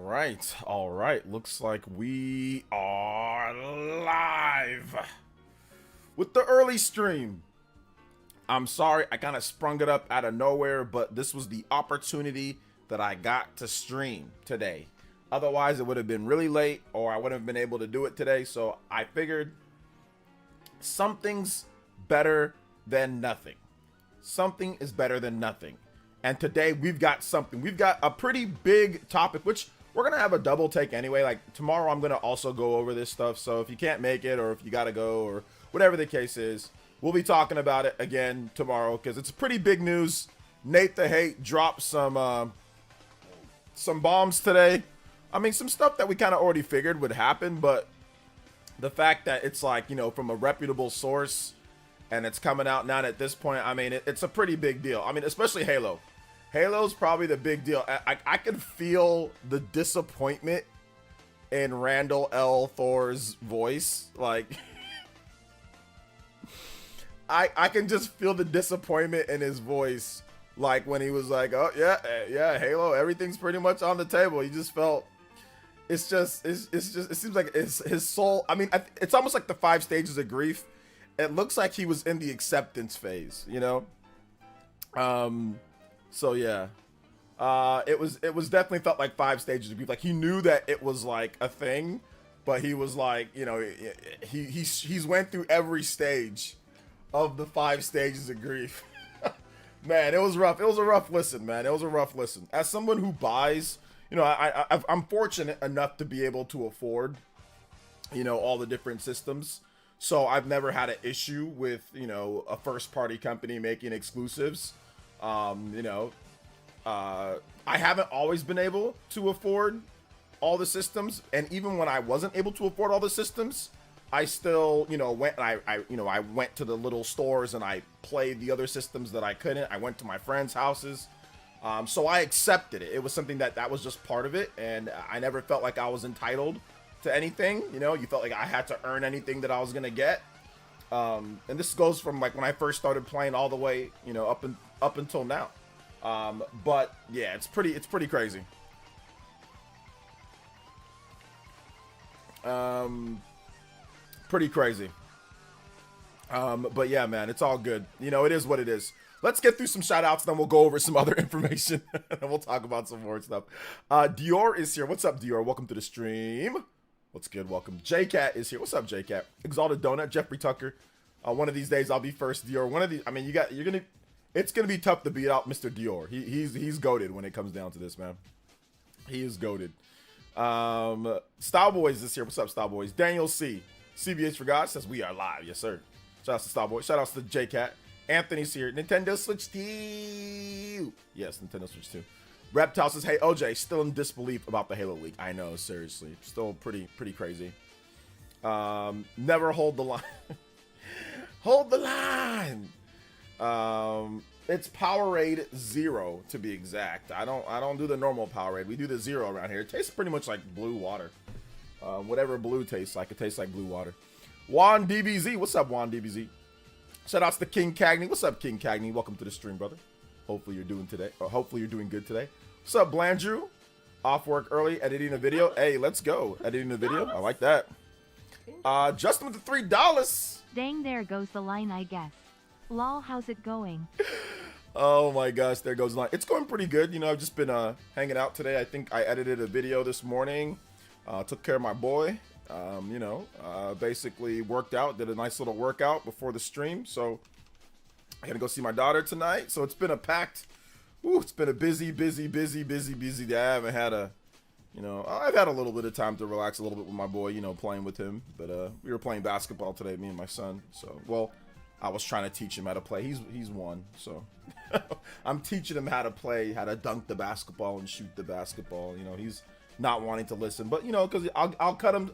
All right. Looks like we are live with the early stream. I'm sorry, I kind of sprung it up out of nowhere, but this was the opportunity that I got to stream today. Otherwise, it would have been really late, or I wouldn't have been able to do it today. So I figured something's better than nothing. Something is better than nothing. And today we've got something. We've got a pretty big topic, which we're going to have a double take anyway. Like tomorrow, I'm going to also go over this stuff. So if you can't make it, or if you got to go, or whatever the case is, we'll be talking about it again tomorrow because it's pretty big news. Nate the Hate dropped some bombs today. I mean, some stuff that we kind of already figured would happen, but the fact that it's like, you know, from a reputable source and it's coming out now at this point, I mean, it's a pretty big deal. I mean, especially Halo. Halo's probably the big deal. I can feel the disappointment in Randall L. Thor's voice. Like, I can just feel the disappointment in his voice. Like when he was like, oh yeah, Halo, everything's pretty much on the table. He just felt, it seems like his soul. I mean, it's almost like the 5 stages of grief. It looks like he was in the acceptance phase, you know? So yeah, it was definitely felt like 5 stages of grief. Like he knew that it was like a thing, but he was like, you know, he's went through every stage of the 5 stages of grief. Man, it was rough. It was a rough listen, man. It was a rough listen. As someone who buys, you know, I'm fortunate enough to be able to afford, you know, all the different systems. So I've never had an issue with, you know, a first party company making exclusives. You know, I haven't always been able to afford all the systems. And even when I wasn't able to afford all the systems, I still, you know, I went to the little stores and I played the other systems that I couldn't. I went to my friends' houses. So I accepted it. It was something that was just part of it. And I never felt like I was entitled to anything. You know, you felt like I had to earn anything that I was going to get. And this goes from like when I first started playing all the way, you know, up until now. But yeah, it's pretty crazy. Pretty crazy. But yeah, man, it's all good. You know, it is what it is. Let's get through some shout outs, then we'll go over some other information and we'll talk about some more stuff. Dior is here. What's up, Dior? Welcome to the stream. What's good? Welcome. JCat is here. What's up, JCat? Exalted Donut, Jeffrey Tucker. One of these days I'll be first, Dior. One of these, I mean, it's gonna be tough to beat out Mr. Dior. He's goated when it comes down to this, man. He is goated. Style Boys is here. What's up, Style Boys? Daniel C. CBH for God says we are live. Yes, sir. Shout out to Style Boys. Shout out to JCat. Anthony's here. Nintendo Switch 2. Yes, Nintendo Switch 2. Reptile says, hey, OJ, still in disbelief about the Halo leak. I know, seriously. Still pretty crazy. Never hold the line. Hold the line. It's Powerade 0 to be exact. I don't do the normal Powerade. We do the 0 around here. It tastes pretty much like blue water. Whatever blue tastes like, it tastes like blue water. Juan DBZ, what's up, Juan DBZ? Shout outs to King Cagney. What's up, King Cagney? Welcome to the stream, brother. Hopefully you're doing good today. What's up, Blandrew? Off work early, editing a video. Hey, let's go. Editing a video. I like that. Justin with the $3. Dang, there goes the line, I guess. Lol, how's it going? Oh my gosh, there goes the line. It's going pretty good. You know, I've just been hanging out today. I think I edited a video this morning. Took care of my boy. You know, basically worked out, did a nice little workout before the stream. So I gotta go see my daughter tonight. So it's been a packed, it's been a busy day. I haven't had I've had a little bit of time to relax a little bit with my boy, you know, playing with him. But we were playing basketball today, me and my son. So, well, I was trying to teach him how to play. He's one, so I'm teaching him how to play, how to dunk the basketball and shoot the basketball. You know, he's not wanting to listen, but you know, because I'll cut him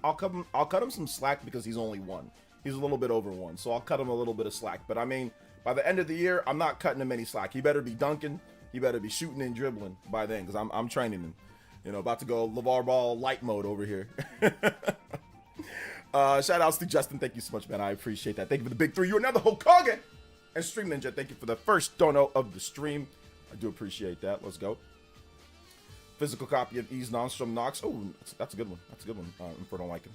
some slack because he's only 1. He's a little bit over 1, so I'll cut him a little bit of slack. But I mean, by the end of the year, I'm not cutting him any slack. He better be dunking. He better be shooting and dribbling by then, because I'm training him. You know, about to go LeVar Ball light mode over here. Shout outs to Justin. Thank you so much, man. I appreciate that. Thank you for the big 3. You're another Hokage. And Stream Ninja, thank you for the first dono of the stream. I do appreciate that. Let's go. Physical copy of Ease Nonstrom Nox. Oh, that's a good one. That's a good one. Inferno liking.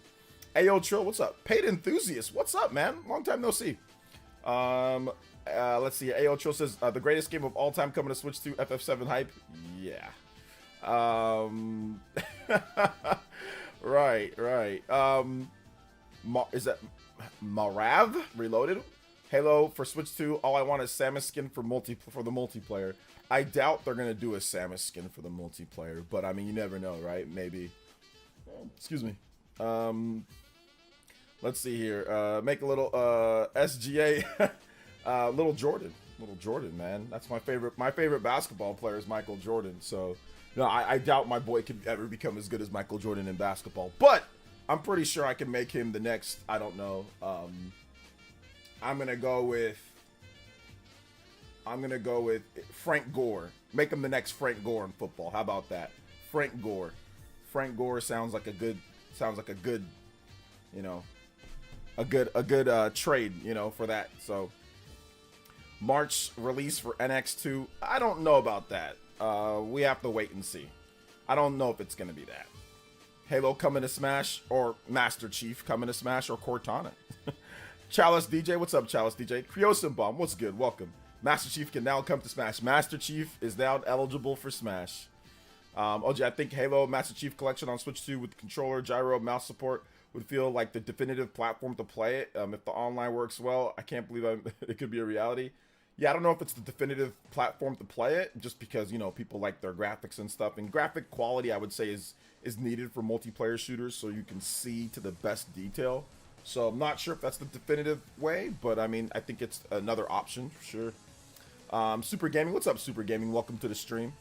Ayo Trill, what's up? Paid Enthusiast, what's up, man? Long time no see. Let's see. Ayo Trill says the greatest game of all time coming to Switch 2 FF7 hype. Yeah. Right. Is that Marav Reloaded? Halo for Switch 2. All I want is Samus skin for the multiplayer. I doubt they're gonna do a Samus skin for the multiplayer, but I mean, you never know, right? Maybe. Excuse me. Let's see here. Make a little SGA. Little Jordan, man. That's my favorite. My favorite basketball player is Michael Jordan. So, no, I doubt my boy could ever become as good as Michael Jordan in basketball. But I'm pretty sure I can make him the next. I don't know. I'm gonna go with Frank Gore. Make him the next Frank Gore in football. How about that? Frank Gore. Frank Gore sounds like a good, you know, a good trade, you know, for that. So March release for NX2. I don't know about that. We have to wait and see. I don't know if it's gonna be that. Halo coming to Smash, or Master Chief coming to Smash, or Cortana. Chalice DJ, what's up, Chalice DJ? Criosin Bomb, what's good? Welcome. Master Chief can now come to Smash. Master Chief is now eligible for Smash. OG, I think Halo Master Chief Collection on Switch 2 with controller, gyro, mouse support would feel like the definitive platform to play it. If the online works well, I can't believe it could be a reality. Yeah, I don't know if it's the definitive platform to play it, just because, you know, people like their graphics and stuff. And graphic quality, I would say, is needed for multiplayer shooters, so you can see to the best detail. So I'm not sure if that's the definitive way, but I mean, I think it's another option for sure. Super Gaming, what's up, Super Gaming? Welcome to the stream.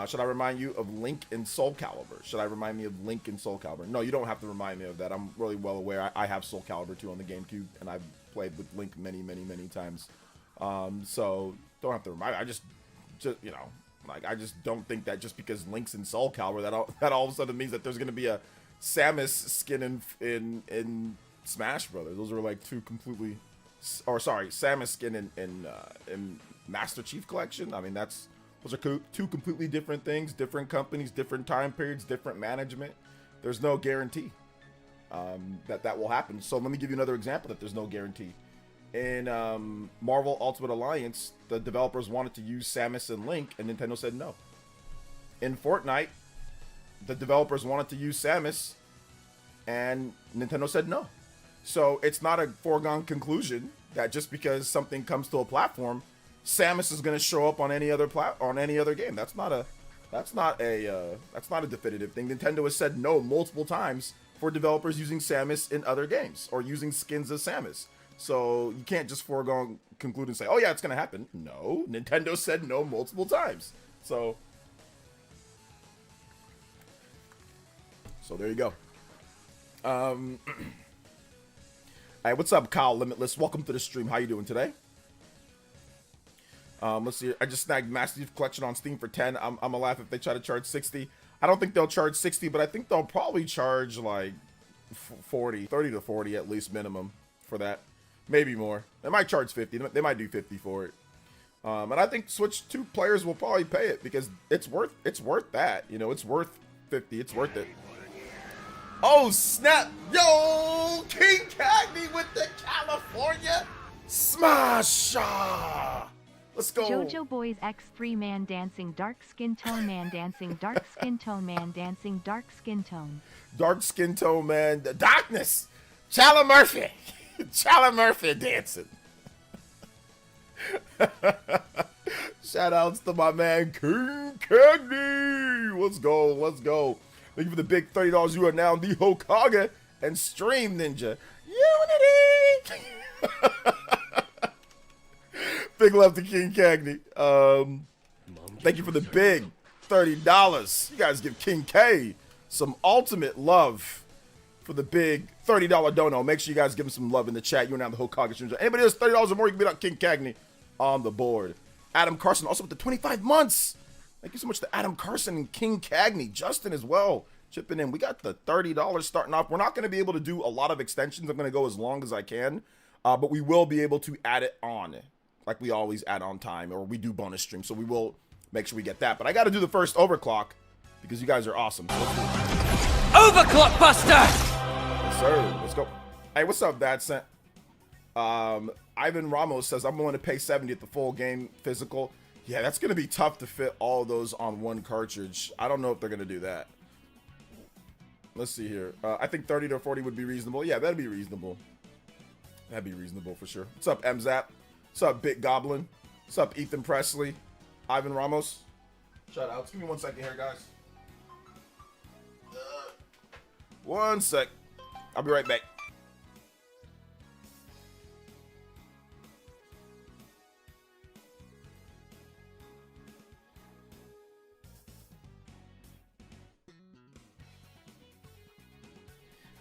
Should I remind you of Link and Soul Calibur? Should I remind me of Link and Soul Calibur? No, you don't have to remind me of that. I'm really well aware. I have Soul Calibur 2 on the GameCube, and I've played with Link many times. So don't have to remind me. I just you know, like, I just don't think that just because Link's in Soul Calibur that all of a sudden means that there's gonna be a Samus skin in Smash Brothers. Those are like two completely, or sorry, Samus skin in Master Chief Collection. I mean, those are two completely different things, different companies, different time periods, different management. There's no guarantee that will happen. So let me give you another example that there's no guarantee. In Marvel Ultimate Alliance, the developers wanted to use Samus and Link, and Nintendo said no. In Fortnite, the developers wanted to use Samus, and Nintendo said no. So it's not a foregone conclusion that just because something comes to a platform, Samus is going to show up on any other game. That's not a definitive thing. Nintendo has said no multiple times for developers using Samus in other games or using skins of Samus. So you can't just foregone conclude and say, "Oh yeah, it's going to happen." No, Nintendo said no multiple times. So there you go. Hey, what's up, Kyle Limitless? Welcome to the stream. How you doing today? Let's see. I just snagged Master Chief Collection on Steam for 10. I'm gonna laugh if they try to charge 60. I don't think they'll charge 60, but I think they'll probably charge like 30 to 40 at least minimum for that. Maybe more. They might charge 50. They might do 50 for it. And I think Switch 2 players will probably pay it because it's worth that. You know, it's worth 50. It's worth it. Oh snap! Yo, King Cagney with the California Smash! Let's go. JoJo Boys X3 man dancing dark skin tone man dancing dark skin tone man dancing dark skin tone. Dark skin tone man. The darkness. Chala Murphy. Chala Murphy dancing. Shout outs to my man King Cagney. Let's go. Let's go. Thank you for the big $30. You are now the Hokage and Stream Ninja. Unity! Big love to King Cagney. Thank you for the big $30. You guys give King K some ultimate love for the big $30 dono. Make sure you guys give him some love in the chat. You are now the Hokage Stream Ninja. Anybody that's $30 or more, you can beat up King Cagney on the board. Adam Carson also with the 25 months. Thank you so much to Adam Carson and King Cagney. Justin as well, chipping in. We got the $30 starting off. We're not going to be able to do a lot of extensions. I'm going to go as long as I can. But we will be able to add it on. Like we always add on time. Or we do bonus streams. So we will make sure we get that. But I got to do the first overclock. because you guys are awesome. So let's do it. Overclock Buster! Yes, sir. Let's go. Hey, what's up, Dad Sent? Ivan Ramos says, I'm willing to pay 70 at the full game physical. Yeah, that's going to be tough to fit all of those on one cartridge. I don't know if they're going to do that. Let's see here. I think 30 to 40 would be reasonable. Yeah, that'd be reasonable. That'd be reasonable for sure. What's up, MZap? What's up, Big Goblin? What's up, Ethan Presley? Ivan Ramos? Shout outs. Give me 1 second here, guys. 1 sec. I'll be right back.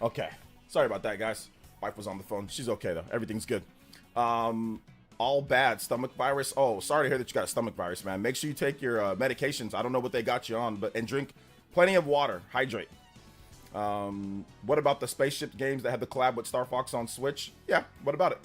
Okay. Sorry about that, guys. Wife was on the phone. She's okay, though. Everything's good. All bad. Stomach virus. Oh, sorry to hear that you got a stomach virus, man. Make sure you take your medications. I don't know what they got you on, and drink plenty of water. Hydrate. What about the spaceship games that had the collab with Star Fox on Switch? Yeah, what about it?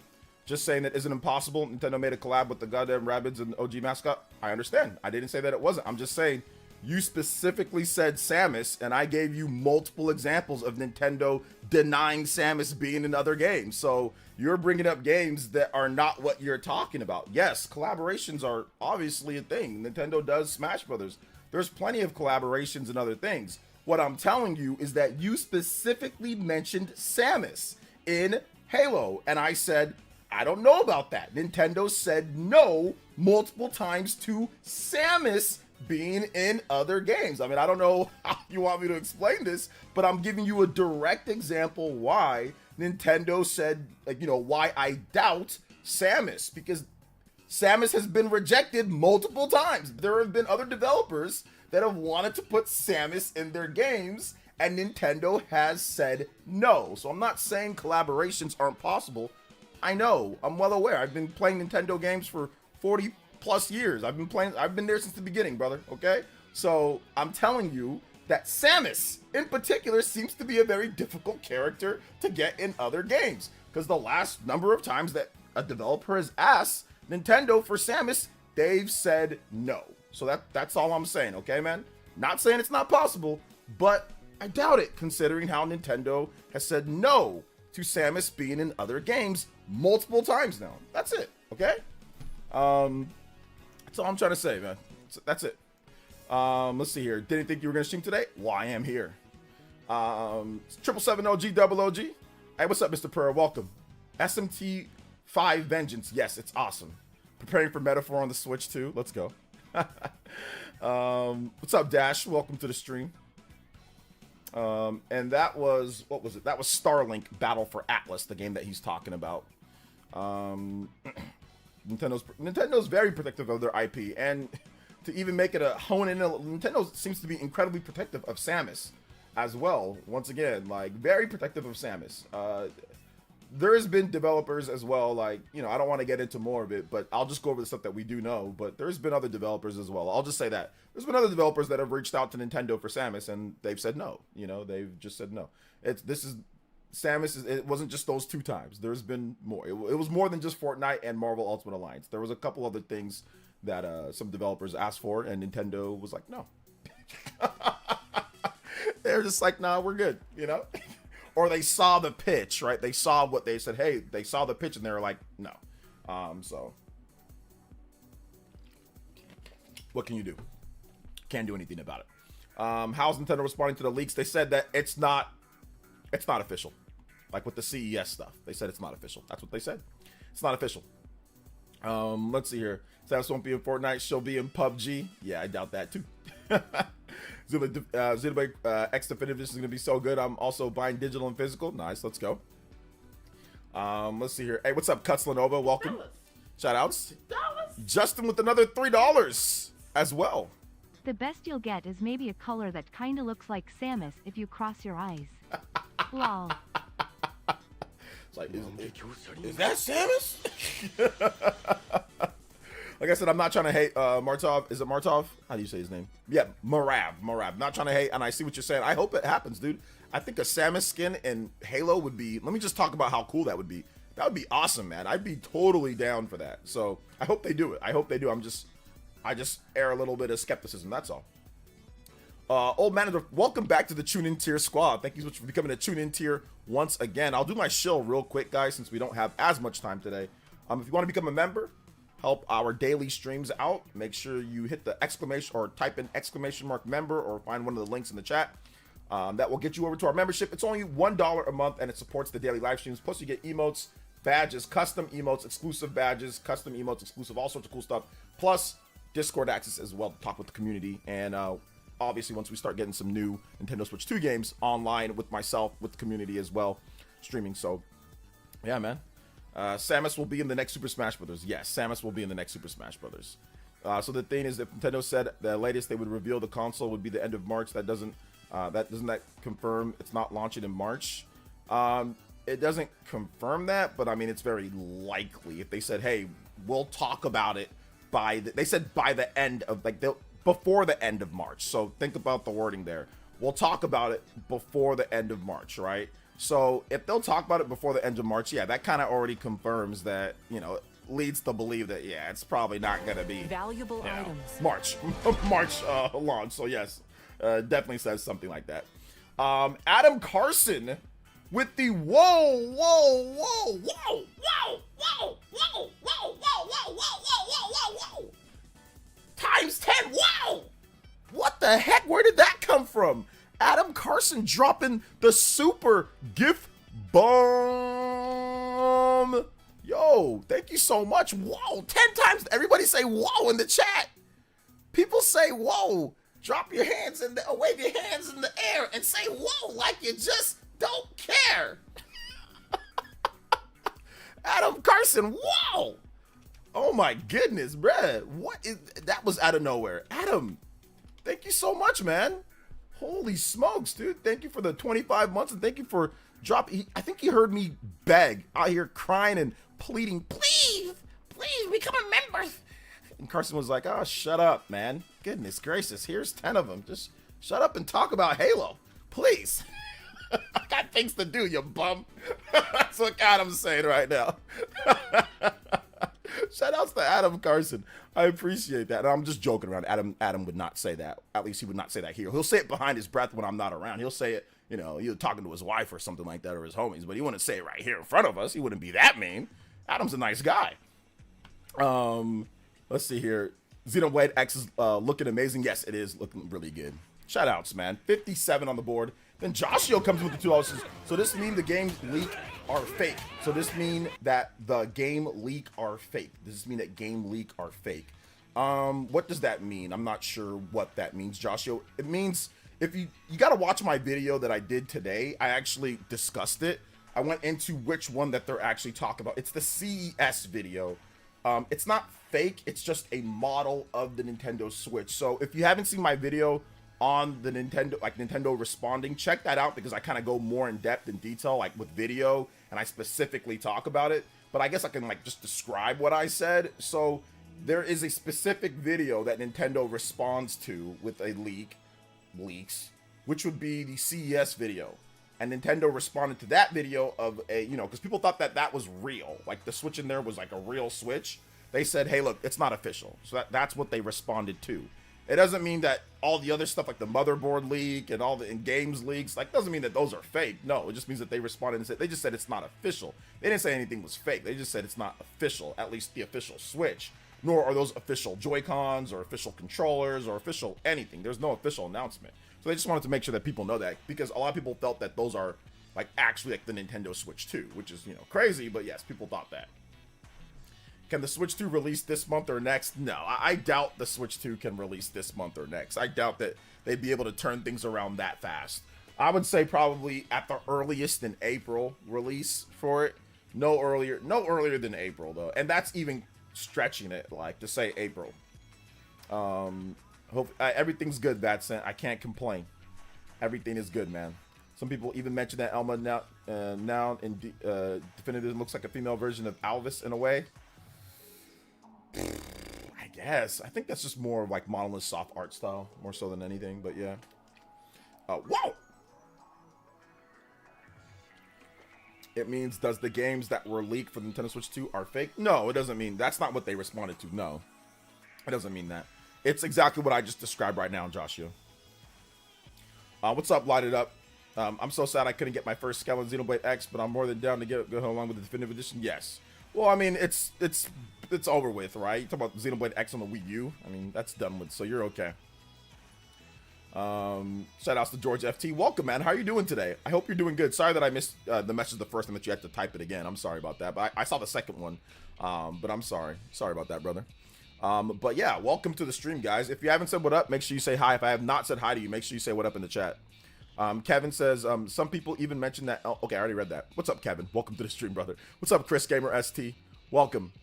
Just saying it isn't impossible. Nintendo made a collab with the goddamn Rabbids and OG mascot. I understand. I didn't say that it wasn't. I'm just saying you specifically said Samus, and I gave you multiple examples of Nintendo denying Samus being in other games. So you're bringing up games that are not what you're talking about. Yes, collaborations are obviously a thing. Nintendo does Smash Brothers. There's plenty of collaborations and other things. What I'm telling you is that you specifically mentioned Samus in Halo, and I said, I don't know about that. Nintendo said no multiple times to Samus being in other games. I mean, I don't know how you want me to explain this, but I'm giving you a direct example why Nintendo said, like, you know, why I doubt Samus, because Samus has been rejected multiple times. There have been other developers that have wanted to put Samus in their games, and Nintendo has said no. So I'm not saying collaborations aren't possible. I know, I'm well aware. I've been playing Nintendo games for 40 plus years. I've been there since the beginning, brother, okay? So I'm telling you that Samus in particular seems to be a very difficult character to get in other games, because the last number of times that a developer has asked Nintendo for Samus, they've said no. So that's all I'm saying, okay, man? Not saying it's not possible, but I doubt it, considering how Nintendo has said no to Samus being in other games multiple times now. That's it, okay? That's all I'm trying to say, man. That's it. Let's see here. Didn't think you were gonna stream today? Well, I am here. 777OG. Hey, what's up, Mr. Pearl? Welcome. SMT5 Vengeance. Yes, it's awesome. Preparing for Metaphor on the Switch too. Let's go. What's up, Dash? Welcome to the stream. And that was, what was it? That was Starlink Battle for Atlas, the game that he's talking about. Nintendo's very protective of their IP, and to even make it a hone in, Nintendo seems to be incredibly protective of Samus as well. Once again, like, very protective of Samus. There has been developers as well, like, you know, I don't want to get into more of it, but I'll just go over the stuff that we do know. But there's been other developers as well. I'll just say that there's been other developers that have reached out to Nintendo for Samus, and they've said no. You know, they've just said no. Samus, it wasn't just those 2 times. There's been more. It was more than just Fortnite and Marvel Ultimate Alliance. There was a couple other things that some developers asked for, and Nintendo was like, no. They're just like, nah, we're good, you know? Or they saw the pitch, right? They saw what they said, hey, they saw the pitch, and they were like, no. So what can you do? Can't do anything about it. How's Nintendo responding to the leaks? They said that it's not official. Like with the CES stuff, they said it's not official. That's what they said. It's not official. Let's see here. Samus won't be in Fortnite. She'll be in PUBG. Yeah, I doubt that too. Xenoblade X Definitive Edition is gonna be so good. I'm also buying digital and physical. Nice. Let's go. Let's see here. Hey, what's up, Cuts Lenovo? Welcome. Shout outs. Justin with another $3 as well. The best you'll get is maybe a color that kinda looks like Samus if you cross your eyes. Lol. It's like, is that Samus? Like I said, I'm not trying to hate Martov. Is it Martov? How do you say his name? Yeah, Marav. Not trying to hate, and I see what you're saying. I hope it happens, dude. I think a Samus skin in Halo would be, let me just talk about how cool that would be. That would be awesome, man. I'd be totally down for that. So I hope they do it. I hope they do. I just air a little bit of skepticism, that's all. Old man, welcome back to the Tune In Tier squad. Thank you so much for becoming a Tune In Tier once again. I'll do my shill real quick, guys, since we don't have as much time today. If you want to become a member, help our daily streams out, make sure you hit the exclamation or type in !member or find one of the links in the chat. That will get you over to our membership. It's only $1 a month and it supports the daily live streams. Plus you get emotes, badges, custom emotes, exclusive badges, custom emotes, exclusive, all sorts of cool stuff. Plus Discord access as well to talk with the community. And obviously once we start getting some new Nintendo Switch 2 games online with myself, with the community as well, streaming. So yeah, man. Samus will be in the next Super Smash Brothers. Yes, Samus will be in the next Super Smash Brothers. So the thing is, if Nintendo said the latest they would reveal the console would be the end of March, that doesn't confirm it's not launching in March. It doesn't confirm that, but I mean it's very likely. If they said, hey, we'll talk about it they said by the end of before the end of March. So think about the wording there. We'll talk about it before the end of March, right? So if they'll talk about it before the end of March, yeah, that kind of already confirms that, leads to believe that, yeah, it's probably not going to be valuable items. March launch. So yes, definitely says something like that. Adam Carson with the whoa times 10. Whoa, what the heck? Where did that come from? Adam Carson dropping the super gift bomb. Yo, thank you so much. Whoa, 10 times. Everybody say whoa in the chat. People say whoa. Drop your hands in the, wave your hands in the air and say whoa like you just don't care. Adam Carson, whoa. Oh my goodness, bruh. That was out of nowhere. Adam, thank you so much, man. Holy smokes, dude. Thank you for the 25 months and thank you for dropping. I think he heard me beg out here crying and pleading, please become a member. And Carson was like, oh, shut up, man. Goodness gracious, here's 10 of them. Just shut up and talk about Halo, please. I got things to do, you bum. That's what Adam's saying right now. Shout outs to Adam Carson. I appreciate that. And I'm just joking around. Adam would not say that. At least he would not say that here. He'll say it behind his breath when I'm not around. He'll say it, either talking to his wife or something like that or his homies, but he wouldn't say it right here in front of us. He wouldn't be that mean. Adam's a nice guy. Let's see here. Xenoblade X is looking amazing. Yes, it is looking really good. Shout outs, man. 57 on the board. Then Joshio comes with the $2. So this means the game leak are fake. So this mean that the game leak are fake. Does this mean that game leak are fake? What does that mean? I'm not sure what that means, Joshio. It means if you got to watch my video that I did today. I actually discussed it. I went into which one that they're actually talking about. It's the CES video. It's not fake. It's just a model of the Nintendo Switch. So if you haven't seen my video on the Nintendo responding, check that out because I kind of go more in depth in detail, like with video, and I specifically talk about it. But I guess I can just describe what I said. So there is a specific video that Nintendo responds to with a leaks, which would be the CES video. And Nintendo responded to that video of a, because people thought that was real. Like the Switch in there was like a real Switch. They said, hey, look, it's not official. So that's what they responded to. It doesn't mean that all the other stuff like the motherboard leak and all the games leaks, doesn't mean that those are fake. No, it just means that they responded and said, they just said it's not official. They didn't say anything was fake. They just said it's not official, at least the official Switch. Nor are those official Joy-Cons or official controllers or official anything. There's no official announcement. So they just wanted to make sure that people know that because a lot of people felt that those are actually the Nintendo Switch 2, which is, crazy, but yes, people thought that. Can the Switch 2 release this month or next? No, I doubt the Switch 2 can release this month or next. I doubt that they'd be able to turn things around that fast. I would say probably at the earliest in April release for it. No earlier than April though. And that's even stretching it to say April. Hope everything's good, Batson. I can't complain. Everything is good, man. Some people even mention that Elma now in Definitive looks like a female version of Alvis in a way. I guess. I think that's just more like Monolith soft art style, more so than anything, but yeah. Whoa! It means, does the games that were leaked for the Nintendo Switch 2 are fake? No, it doesn't mean, that's not what they responded to, no. It doesn't mean that. It's exactly what I just described right now, Joshua. What's up, Light It Up? I'm so sad I couldn't get my first Skeleton Xenoblade X, but I'm more than down to go along with the definitive edition. Yes. Well, I mean, it's over with, right? You talk about Xenoblade X on the Wii U. I mean, that's done with, so you're okay. Shout outs to George FT. Welcome, man. How are you doing today? I hope you're doing good. Sorry that I missed the message the first time that you had to type it again. I'm sorry about that, but I saw the second one. But I'm sorry. Sorry about that, brother. But yeah, welcome to the stream, guys. If you haven't said what up, make sure you say hi. If I have not said hi to you, make sure you say what up in the chat. Kevin says, some people even mention that. Oh, okay, I already read that. What's up, Kevin? Welcome to the stream, brother. What's up, Chris Gamer ST? Welcome.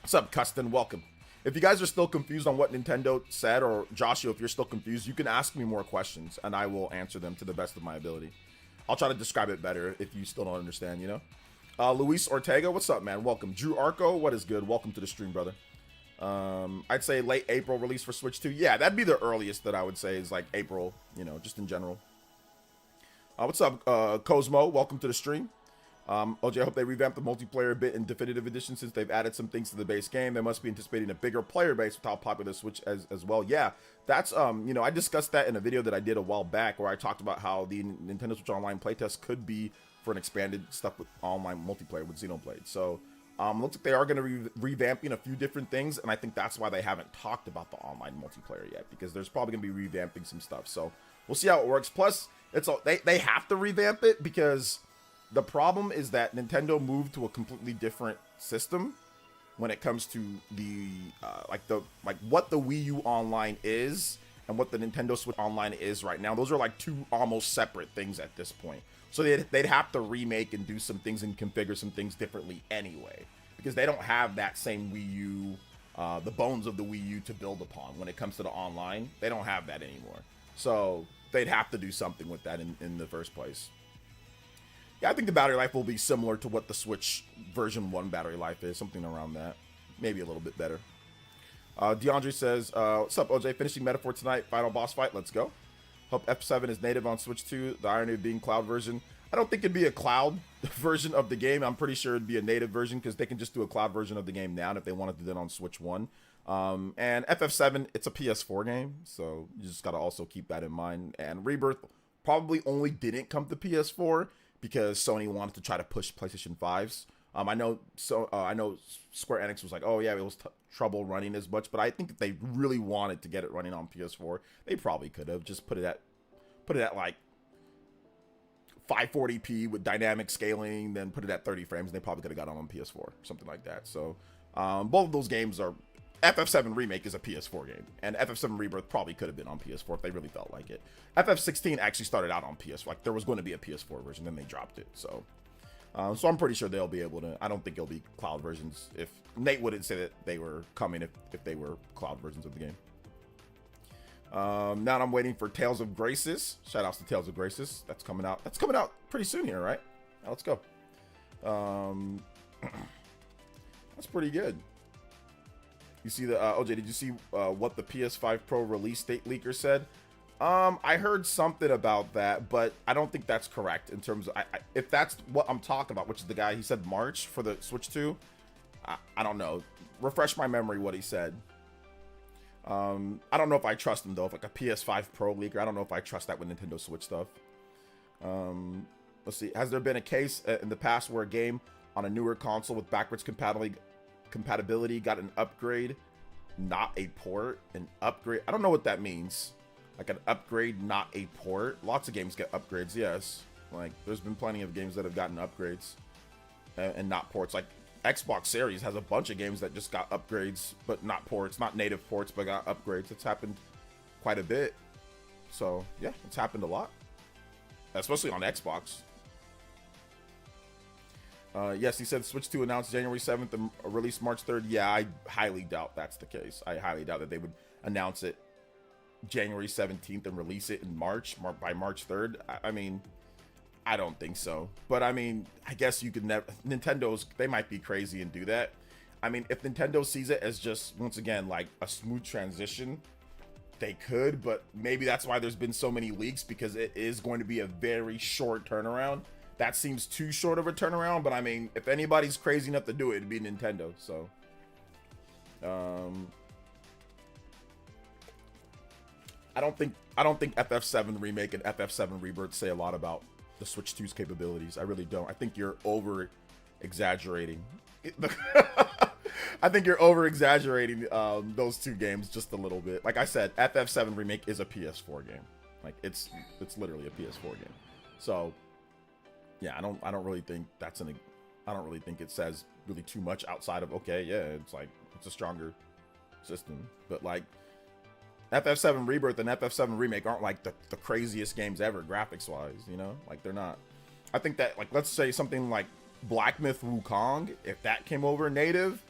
What's up, Custon? Welcome. If you guys are still confused on what Nintendo said, or Joshua, if you're still confused, you can ask me more questions, and I will answer them to the best of my ability. I'll try to describe it better if you still don't understand, you know? Luis Ortega, what's up, man? Welcome. Drew Arco, what is good? Welcome to the stream, brother. I'd say late April release for Switch 2. Yeah, that'd be the earliest that I would say is like April, you know, just in general. What's up, Cosmo? Welcome to the stream. OJ, I hope they revamp the multiplayer a bit in Definitive Edition since they've added some things to the base game. They must be anticipating a bigger player base with how popular Switch as well. Yeah, that's, you know, I discussed that in a video that I did a while back where I talked about how the Nintendo Switch Online playtest could be for an expanded stuff with online multiplayer with Xenoblade. So, looks like they are going to be revamping a few different things, and I think that's why they haven't talked about the online multiplayer yet, because there's probably going to be revamping some stuff. So, we'll see how it works. Plus, it's all, they have to revamp it because the problem is that Nintendo moved to a completely different system when it comes to the like what the Wii U Online is and what the Nintendo Switch Online is right now. Those are like two almost separate things at this point. So they'd have to remake and do some things and configure some things differently anyway, because they don't have that same Wii U, the bones of the Wii U to build upon when it comes to the online. They don't have that anymore. So they'd have to do something with that in the first place. Yeah, I think the battery life will be similar to what the Switch version 1 battery life is, something around that. Maybe a little bit better. DeAndre says, what's up, OJ? Finishing Metaphor tonight. Final boss fight. Let's go. Hope F7 is native on Switch 2. The irony of being cloud version. I don't think it'd be a cloud version of the game. I'm pretty sure it'd be a native version because they can just do a cloud version of the game now if they wanted to do that on Switch 1. And FF7, it's a PS4 game, so you just got to also keep that in mind. And Rebirth probably only didn't come to PS4 because Sony wanted to try to push PlayStation 5s. I know Square Enix was like, oh yeah, it was trouble running as much, but I think if they really wanted to get it running on PS4, they probably could have just put it at like 540p with dynamic scaling, then put it at 30 frames, and they probably could have got it on PS4 or something like that. So both of those games are, FF7 Remake is a PS4 game, and FF7 Rebirth probably could have been on PS4 if they really felt like it. FF16 actually started out on PS4, like there was going to be a PS4 version, then they dropped it. So I'm pretty sure they'll be able to. I don't think it'll be cloud versions. If Nate wouldn't say that they were coming if they were cloud versions of the game. Now I'm waiting for Tales of Graces. Shout outs to Tales of Graces. That's coming out. That's coming out pretty soon here, right? Now let's go. That's pretty good. You see the OJ? Did you see what the PS5 Pro release date leaker said? I heard something about that, but I don't think that's correct in terms of if that's what I'm talking about, which is the guy, he said March for the Switch 2. I don't know. Refresh my memory what he said. I don't know if I trust him though. If like a PS5 Pro leaker, I don't know if I trust that with Nintendo Switch stuff. Let's see. Has there been a case in the past where a game on a newer console with backwards compatibility got an upgrade, not a port? An upgrade? I don't know what that means. Like an upgrade, not a port. Lots of games get upgrades, yes. Like there's been plenty of games that have gotten upgrades and not ports. Like Xbox Series has a bunch of games that just got upgrades, but not ports, not native ports, but got upgrades. It's happened quite a bit. So yeah, it's happened a lot, especially on Xbox. Yes, he said Switch 2 announced January 7th and released March 3rd. Yeah, I highly doubt that's the case. I highly doubt that they would announce it January 17th and release it in March by March 3rd. I mean, I don't think so. But I mean, I guess you could never. Nintendo's, they might be crazy and do that. I mean, if Nintendo sees it as just, once again, like a smooth transition, they could. But maybe that's why there's been so many leaks, because it is going to be a very short turnaround. That seems too short of a turnaround. But I mean, if anybody's crazy enough to do it, it'd be Nintendo. So, 'cause, I don't think FF7 remake and FF7 rebirth say a lot about the Switch 2's capabilities. I really don't. I think you're over exaggerating. I think you're over exaggerating those two games just a little bit. Like I said, FF7 remake is a PS4 game. Like it's literally a PS4 game. So yeah, I don't really think I don't really think it says really too much outside of, okay, yeah, it's like it's a stronger system. But like FF7 Rebirth and FF7 Remake aren't like the craziest games ever graphics wise, you know? Like they're not. I think that, like, let's say something like Black Myth Wukong, if that came over native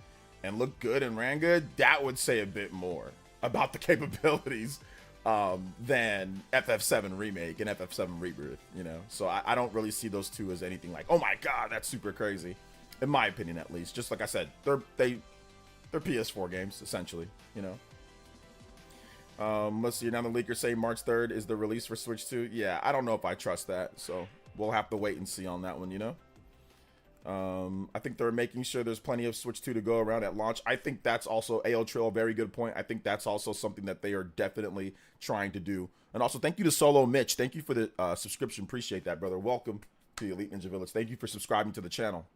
and looked good and ran good, that would say a bit more about the capabilities than FF7 Remake and FF7 Rebirth, you know? So I don't really see those two as anything like, oh my god, that's super crazy. In my opinion, at least. Just like I said, they're PS4 games, essentially, you know? Let's see, now the leakers say March 3rd is the release for Switch 2. Yeah, I don't know if I trust that, so we'll have to wait and see on that one, you know? I think they're making sure there's plenty of Switch 2 to go around at launch. I think that's also, AO Trill, a very good point. I think that's also something that they are definitely trying to do. And also, thank you to Solo Mitch. Thank you for the subscription. Appreciate that, brother. Welcome to the Elite Ninja Village. Thank you for subscribing to the channel.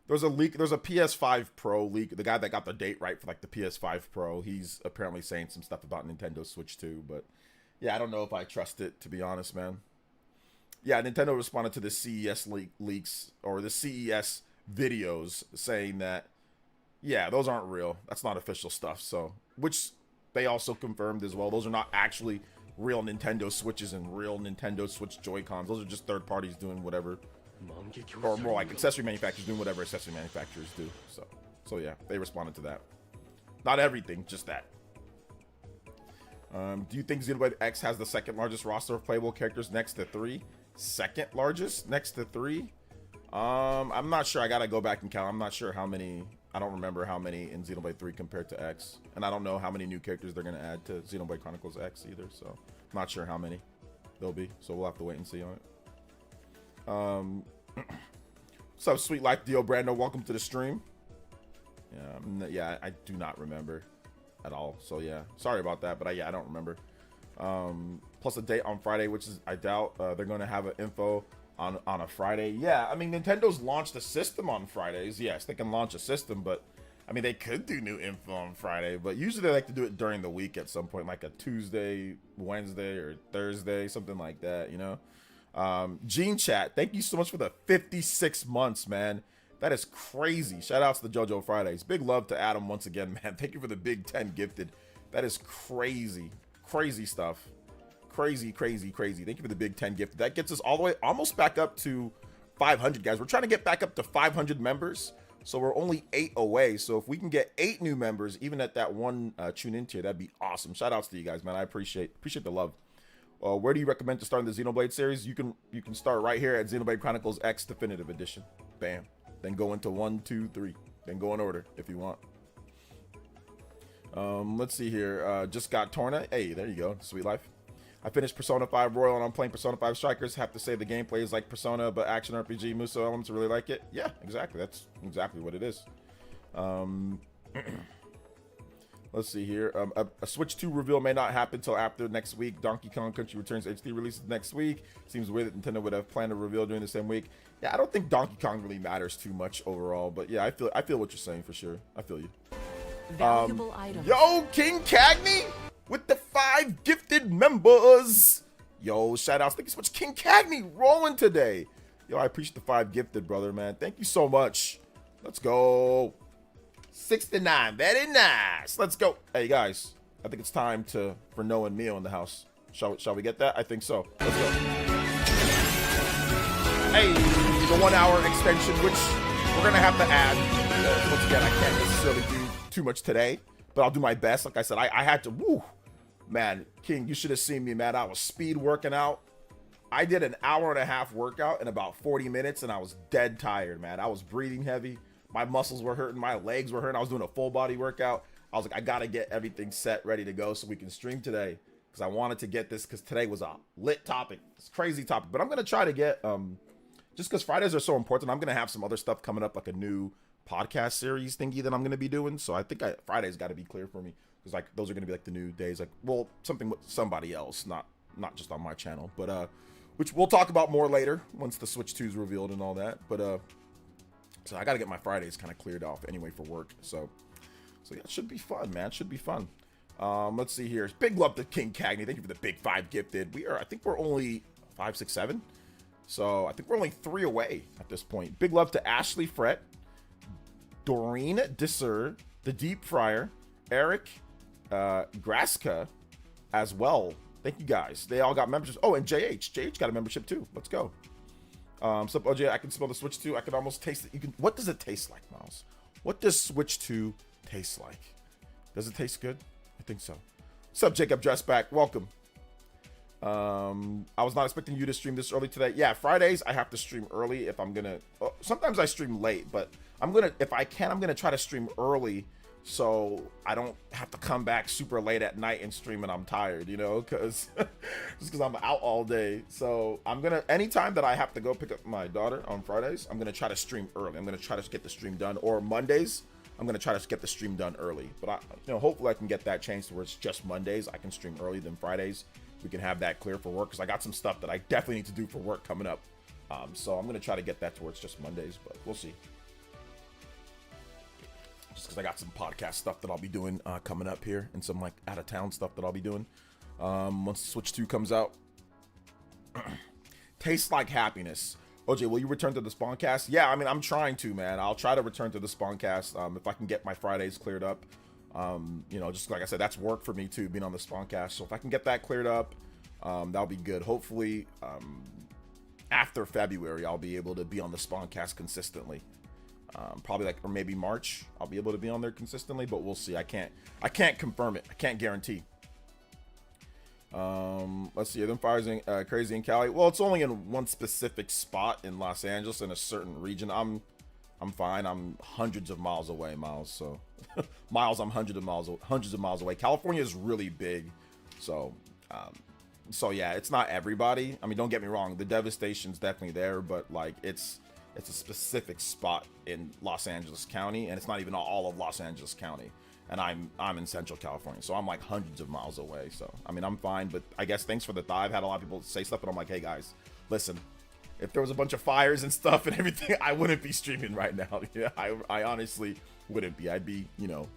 There's a leak. There's a PS5 Pro leak. The guy that got the date right for like the PS5 Pro, he's apparently saying some stuff about Nintendo Switch 2. But yeah, I don't know if I trust it, to be honest, man. Yeah, Nintendo responded to the CES leaks or the CES videos saying that, yeah, those aren't real. That's not official stuff. So, which they also confirmed as well. Those are not actually real Nintendo Switches and real Nintendo Switch Joy-Cons. Those are just third parties doing whatever. Or more like accessory manufacturers doing whatever accessory manufacturers do. So yeah, they responded to that. Not everything, just that. Do you think Xenoblade X has the second largest roster of playable characters next to 3? Second largest next to 3? I'm not sure. I gotta go back and count. I'm not sure how many. I don't remember how many in Xenoblade 3 compared to X, and I don't know how many new characters they're gonna add to Xenoblade Chronicles X either. So I'm not sure how many there'll be. So we'll have to wait and see on it. What's up, Sweet Life Dio Brando? Welcome to the stream. Yeah, I do not remember at all. So yeah, sorry about that, but I don't remember. Plus a date on Friday, which is, I doubt they're going to have an info on a Friday. Yeah, I mean, Nintendo's launched a system on Fridays. Yes, they can launch a system, but I mean, they could do new info on Friday, but usually they like to do it during the week at some point, like a Tuesday, Wednesday, or Thursday, something like that, you know? Gene Chat, thank you so much for the 56 months, man. That is crazy. Shout outs to the JoJo Fridays. Big love to Adam once again, man. Thank you for the big 10 gifted. That is crazy. Crazy stuff. Crazy. Thank you for the big 10 gifted. That gets us all the way almost back up to 500, guys. We're trying to get back up to 500 members. So we're only 8 away. So if we can get 8 new members, even at that one tune in tier, that'd be awesome. Shout outs to you guys, man. I appreciate the love. Where do you recommend to start in the Xenoblade series? You can start right here at Xenoblade Chronicles X Definitive Edition. Bam. Then go into 1, 2, 3. Then go in order if you want. Let's see here. Just got Torna. Hey, there you go. Sweet Life. I finished Persona 5 Royal and I'm playing Persona 5 Strikers. Have to say the gameplay is like Persona, but action RPG, Muso elements. I really like it. Yeah, exactly. That's exactly what it is. Let's see here. A Switch 2 reveal may not happen until after next week. Donkey Kong Country Returns HD releases next week. Seems weird that Nintendo would have planned a reveal during the same week. Yeah, I don't think Donkey Kong really matters too much overall, but yeah, I feel what you're saying for sure. I feel you. Valuable items. Yo, King Cagney with the 5 gifted members. Yo, shout outs. Thank you so much, King Cagney, rolling today. Yo, I appreciate the 5 gifted, brother, man. Thank you so much. Let's go. 69, very nice. Let's go. Hey guys, I think it's time for Noah and Mio in the house. Shall we get that? I think so. Let's go. Hey, the 1 hour extension, which we're gonna have to add. Once again, I can't necessarily do too much today, but I'll do my best. Like I said, I had to. Woo, man, King, you should have seen me, man. I was speed working out. I did an hour and a half workout in about 40 minutes, and I was dead tired, man. I was breathing heavy. My muscles were hurting. My legs were hurting. I was doing a full body workout. I was like, I got to get everything set, ready to go so we can stream today. Because I wanted to get this because today was a lit topic. It's a crazy topic. But I'm going to try to get, just because Fridays are so important, I'm going to have some other stuff coming up, like a new podcast series thingy that I'm going to be doing. So I think Friday's got to be clear for me. because like those are gonna be like the new days. Like, well, something with somebody else, not just on my channel, but which we'll talk about more later once the Switch 2 is revealed and all that. But so I gotta get my Fridays kind of cleared off anyway for work. So yeah, it should be fun, man. It should be fun. Let's see here. Big love to King Cagney. Thank you for the big 5 gifted. I think we're only 5, 6, 7. So I think we're only 3 away at this point. Big love to Ashley Fret, Doreen Disser, the Deep Fryer, Eric Graska as well. Thank you guys. They all got memberships. Oh, and JH got a membership too. Let's go. Sup, OJ, I can smell the Switch 2. I can almost taste it. What does it taste like, Miles? What does Switch 2 taste like? Does it taste good? I think so. What's up, Jacob Dressback? Welcome. I was not expecting you to stream this early today. Yeah, Fridays I have to stream early if I'm gonna. Sometimes I stream late, but if I can, I'm gonna try to stream early so I don't have to come back super late at night and stream and I'm tired, you know, because just because I'm out all day. So anytime that I have to go pick up my daughter on Fridays, I'm gonna try to stream early. I'm gonna try to get the stream done, or Mondays. I'm gonna try to get the stream done early, but hopefully I can get that changed to where it's just Mondays. I can stream early than Fridays. We can have that clear for work because I got some stuff that I definitely need to do for work coming up. So I'm gonna try to get that to where it's just Mondays, but we'll see. Just because I got some podcast stuff that I'll be doing coming up here, and some like out of town stuff that I'll be doing once Switch 2 comes out. Tastes like happiness. OJ, will you return to the Spawncast? Yeah, I mean, I'm trying to, man. I'll try to return to the Spawncast if I can get my Fridays cleared up. Just like I said, that's work for me too, being on the Spawncast. So if I can get that cleared up, that'll be good. Hopefully, after February, I'll be able to be on the Spawncast consistently. Probably or maybe March, I'll be able to be on there consistently, but we'll see. I can't confirm it. I can't guarantee. Let's see. Are them fires crazy in Cali? Well, it's only in one specific spot in Los Angeles in a certain region. I'm fine. I'm hundreds of miles away, Miles. So miles, I'm hundreds of miles away. California is really big, so yeah, it's not everybody. I mean, don't get me wrong. The devastation's definitely there, but like it's a specific spot in Los Angeles County, and it's not even all of Los Angeles County. And I'm in Central California, so I'm like hundreds of miles away. So I mean, I'm fine. But I guess thanks for the thigh. I've had a lot of people say stuff, but I'm like, hey guys, listen. If there was a bunch of fires and stuff and everything, I wouldn't be streaming right now. Yeah, I honestly wouldn't be. I'd be,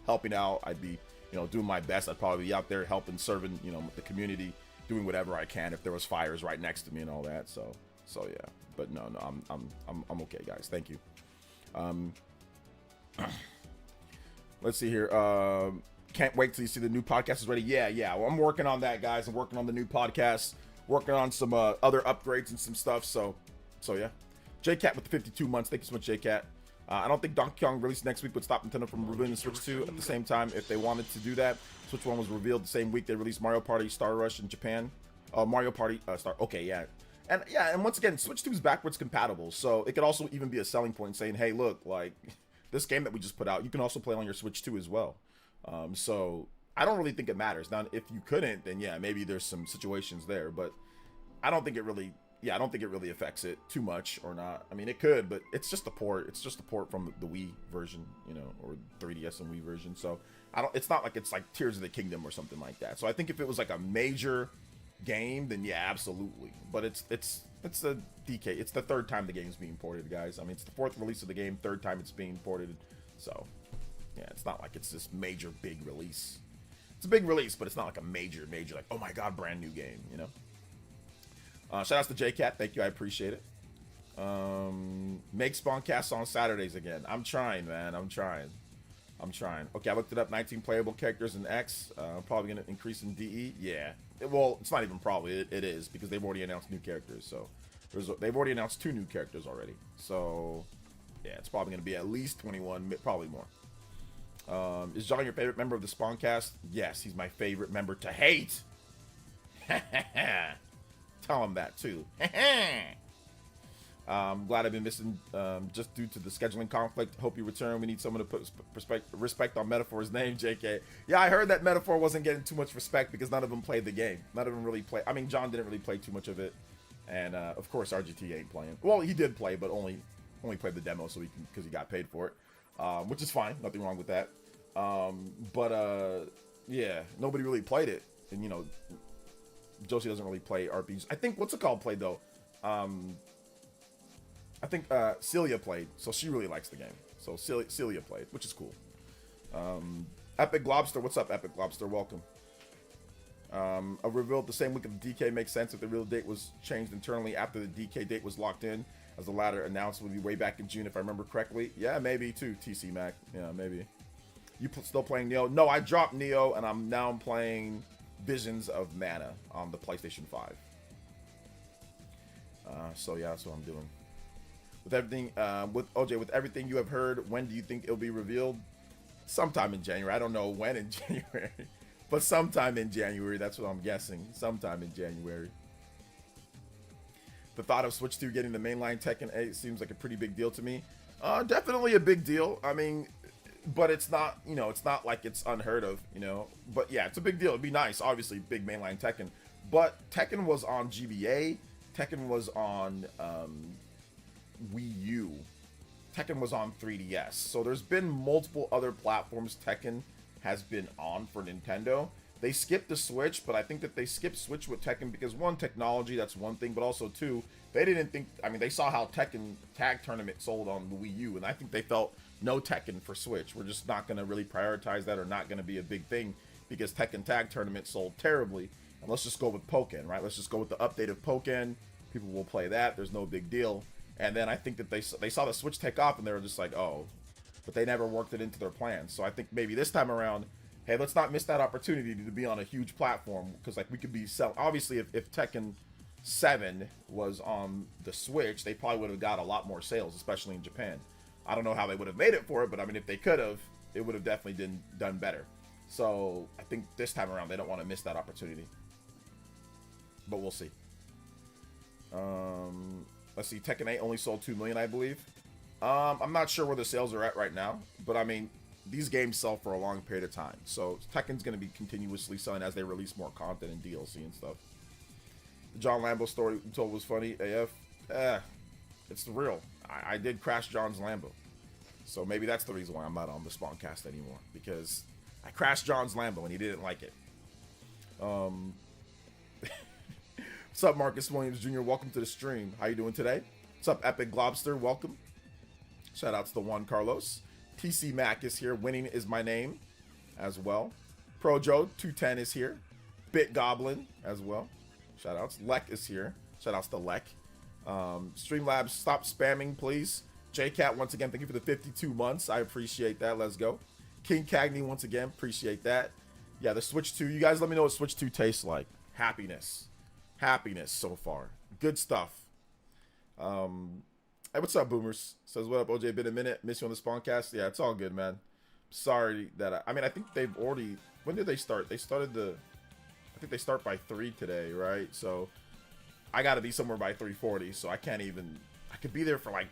helping out. I'd be, doing my best. I'd probably be out there helping, serving, the community, doing whatever I can if there was fires right next to me and all that. So yeah. But no, I'm okay, guys. Thank you. Let's see here. Can't wait till you see the new podcast is ready. Yeah. Well, I'm working on that, guys. I'm working on the new podcast. Working on some other upgrades and some stuff. So yeah. JCat with the 52 months. Thank you so much, JCat. I don't think Donkey Kong release next week would stop Nintendo from revealing the Switch 2 at the same time if they wanted to do that. Switch 1 was revealed the same week they released Mario Party Star Rush in Japan. Mario Party Star. Okay, yeah. And once again, Switch 2 is backwards compatible, so it could also even be a selling point saying, hey, look, like this game that we just put out, you can also play on your Switch 2 as well. So I don't really think it matters. Now, if you couldn't, then yeah, maybe there's some situations there, but I don't think it really affects it too much or not. I mean, it could, but it's just a port. It's just a port from the Wii version, or 3DS and Wii version. So it's not like it's like Tears of the Kingdom or something like that. So I think if it was like a major game, then yeah, absolutely. But it's a DK. It's the third time the game's being ported, guys. I mean, it's the 4th release of the game, 3rd time it's being ported. So yeah, it's not like it's this major big release. It's a big release, but it's not like a major like, oh my god, brand new game, Shout outs to JCat. Thank you, I appreciate it. Make Spawncasts on Saturdays again. I'm trying, man. I'm trying. Okay, I looked it up. 19 playable characters in X. Probably gonna increase in DE. Yeah. Well, it's not even probably. It is, because they've already announced new characters. So they've already announced 2 new characters already. So yeah, it's probably gonna be at least 21, probably more. Is John your favorite member of the Spawncast? Yes, he's my favorite member to hate. Tell him that too. I'm glad I've been missing just due to the scheduling conflict. Hope you return. We need someone to put respect on Metaphor's name, JK. Yeah, I heard that Metaphor wasn't getting too much respect because none of them played the game. None of them really played. I mean, John didn't really play too much of it. And of course, RGT ain't playing. Well, he did play, but only played the demo because he got paid for it, which is fine. Nothing wrong with that. Yeah, nobody really played it, and you know, Josie doesn't really play RPGs. I think what's it called played though. I think Celia played, so she really likes the game. So Celia played, which is cool. Epic Lobster, what's up, Epic Lobster? Welcome. A reveal the same week of the DK makes sense if the real date was changed internally after the DK date was locked in, as the latter announced would be way back in June, if I remember correctly. Yeah, maybe too, TC Mac. Yeah, maybe. You still playing Neo? No, I dropped Neo, and I'm now playing Visions of Mana on the PlayStation 5. So yeah, that's what I'm doing. With everything, with OJ, with everything you have heard, when do you think it'll be revealed? Sometime in January. I don't know when in January, but sometime in January. That's what I'm guessing. Sometime in January. The thought of Switch 2 getting the mainline Tekken 8 seems like a pretty big deal to me. Definitely a big deal. I mean, but it's not, you know, it's not like it's unheard of, you know. But yeah, it's a big deal. It'd be nice, obviously, big mainline Tekken. But Tekken was on GBA. Tekken was on Wii U. Tekken was on 3DS. So there's been multiple other platforms Tekken has been on for Nintendo. They skipped the Switch, but I think that they skipped Switch with Tekken because, one, technology, that's one thing, but also, two, they didn't think, I mean, they saw how Tekken Tag Tournament sold on the Wii U, and I think they felt no Tekken for Switch. We're just not going to really prioritize that, or not going to be a big thing because Tekken Tag Tournament sold terribly. And let's just go with Pokken, right? Let's just go with the update of Pokken. People will play that. There's no big deal. And then I think that they saw the Switch take off, and they were just like, oh. But they never worked it into their plans. So I think maybe this time around, hey, let's not miss that opportunity to be on a huge platform. Because, like, we could be selling. Obviously, if Tekken 7 was on the Switch, they probably would have got a lot more sales, especially in Japan. I don't know how they would have made it for it, but I mean, if they could have, it would have definitely done better. So I think this time around, they don't want to miss that opportunity. But we'll see. Let's see, Tekken 8 only sold 2 million, I believe. I'm not sure where the sales are at right now, but I mean, these games sell for a long period of time. So Tekken's going to be continuously selling as they release more content and DLC and stuff. The John Lambo story you told was funny, AF. It's real. I did crash John's Lambo. So maybe that's the reason why I'm not on the Spawncast anymore. Because I crashed John's Lambo and he didn't like it. What's up, Marcus Williams Jr.? Welcome to the stream. How you doing today? What's up, Epic Globster? Welcome. Shout out to the Juan Carlos. TC Mac is here. Winning is my name as well. Pro Joe 210 is here. Bit Goblin as well. Shout outs. Lek is here. Shout outs to Lek. Streamlabs, stop spamming, please. JCat, once again, thank you for the 52 months. I appreciate that. Let's go. King Cagney, once again, appreciate that. Yeah, the Switch 2. You guys let me know what Switch 2 tastes like. Happiness. Happiness so far. Good stuff. Hey, what's up, Boomers? Says, what up, OJ? Been a minute. Miss you on the Spawncast. Yeah, it's all good, man. Sorry that I mean, I think they've already... When did they start? They started the... I think they start by 3 today, right? So I got to be somewhere by 3:40, so I can't even... I could be there for like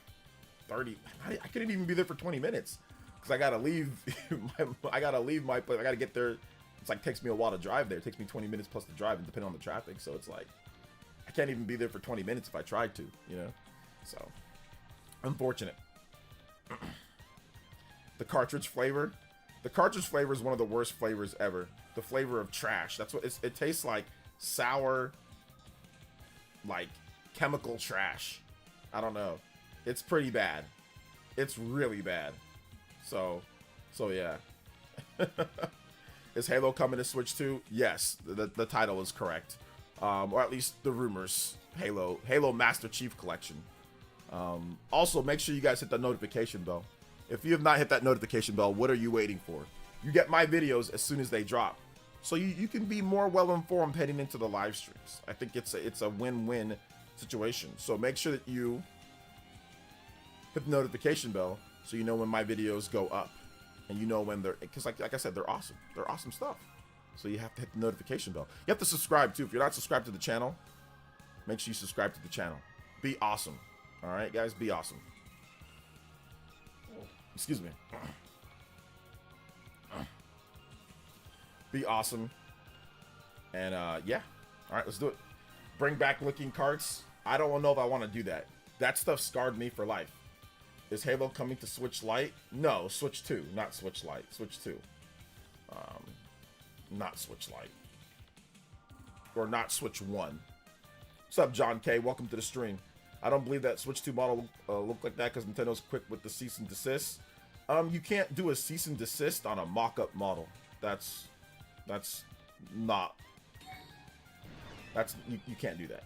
30... I couldn't even be there for 20 minutes because I got to leave... I got to leave my place. I got to get there. It's like, takes me a while to drive there. It takes me 20 minutes plus the drive, and depending on the traffic. So it's like, I can't even be there for 20 minutes if I tried to, you know? So, unfortunate. The cartridge flavor. The cartridge flavor is one of the worst flavors ever. The flavor of trash. That's what it tastes like. Sour, like chemical trash. I don't know. It's pretty bad. It's really bad. So yeah. Is Halo coming to Switch 2? Yes, the title is correct. Or at least the rumors. Halo Master Chief Collection. Also, make sure you guys hit the notification bell. If you have not hit that notification bell, what are you waiting for? You get my videos as soon as they drop. So you can be more well-informed heading into the live streams. I think it's a win-win situation. So make sure that you hit the notification bell so you know when my videos go up. And you know when they're... Because like I said, they're awesome. They're awesome stuff. So you have to hit the notification bell. You have to subscribe, too. If you're not subscribed to the channel, make sure you subscribe to the channel. Be awesome. All right, guys? Be awesome. Excuse me. Be awesome. And, yeah. All right, let's do it. Bring back licking carts. I don't know if I want to do that. That stuff scarred me for life. Is Halo coming to Switch Lite? No, Switch 2, not Switch Lite. Switch 2. not Switch Lite. Or not Switch 1. What's up, John K? Welcome to the stream. I don't believe that Switch 2 model looked like that because Nintendo's quick with the cease and desist. You can't do a cease and desist on a mock-up model. That's not... You can't do that.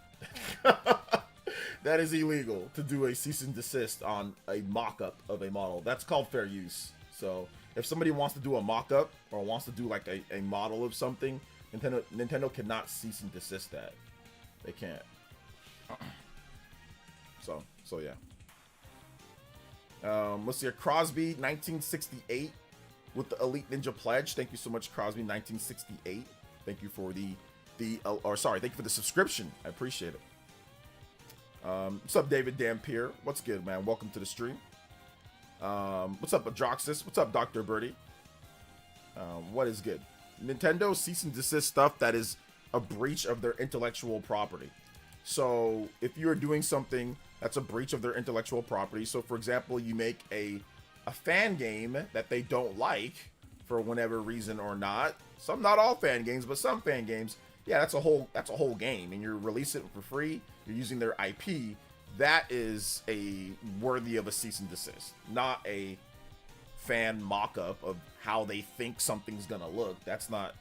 That is illegal to do a cease and desist on a mock-up of a model. That's called fair use. So if somebody wants to do a mock-up or wants to do like a model of something, Nintendo cannot cease and desist that. They can't. So yeah. Let's see here. Crosby 1968 with the Elite Ninja Pledge. Thank you so much, Crosby 1968. Thank you for thank you for the subscription. I appreciate it. What's up, David Dampier? What's good, man? Welcome to the stream. What's up, Adroxus? What's up, Dr. Birdie? What is good? Nintendo cease and desist stuff that is a breach of their intellectual property. So if you're doing something that's a breach of their intellectual property, so for example, you make a fan game that they don't like for whatever reason or not. Not all fan games, but some fan games. Yeah, that's a whole game, and you release it for free. You're using their IP. That is worthy of a cease and desist, not a fan mock-up of how they think something's gonna look. That's not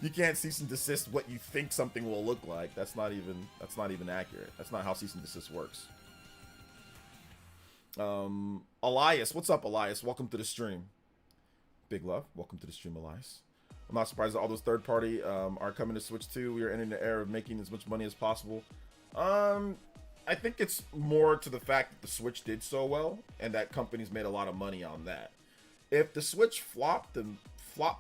you can't cease and desist what you think something will look like. That's not even accurate. That's not how cease and desist works. Elias, what's up, Elias? Welcome to the stream. Big love. Welcome to the stream, Elias. I'm not surprised that all those third party are coming to Switch 2. We are entering the era of making as much money as possible. I think it's more to the fact that the Switch did so well and that companies made a lot of money on that. If the Switch flopped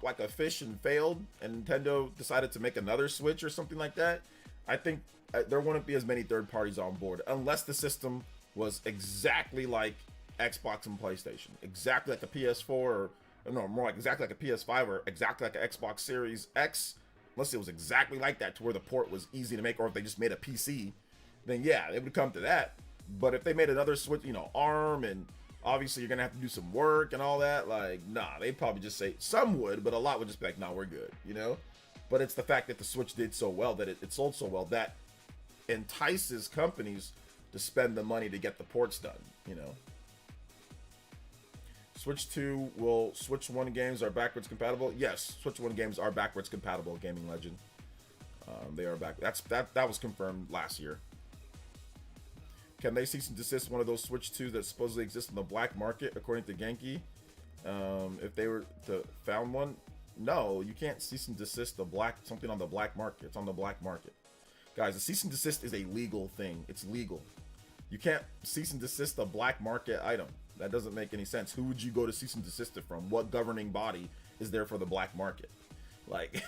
like a fish and failed, and Nintendo decided to make another Switch or something like that, I think there wouldn't be as many third parties on board unless the system was exactly like Xbox and PlayStation, exactly like a PS4, or no, more like exactly like a PS5 or exactly like an Xbox Series X. Unless it was exactly like that to where the port was easy to make, or if they just made a PC, then yeah, it would come to that. But if they made another Switch, ARM, and obviously you're gonna have to do some work and all that, like, nah, they'd probably just say, some would, but a lot would just be like, nah, we're good, But it's the fact that the Switch did so well, that it sold so well, that entices companies to spend the money to get the ports done, Switch 2 Switch 1 games are backwards compatible? Yes, Switch 1 games are backwards compatible, Gaming Legend. They are back. That was confirmed last year. Can they cease and desist one of those Switch 2s that supposedly exist in the black market, according to Genki? If they were to found one? No, you can't cease and desist something on the black market. It's on the black market. Guys, a cease and desist is a legal thing. It's legal. You can't cease and desist a black market item. That doesn't make any sense. Who would you go to cease and desist it from? What governing body is there for the black market? Like,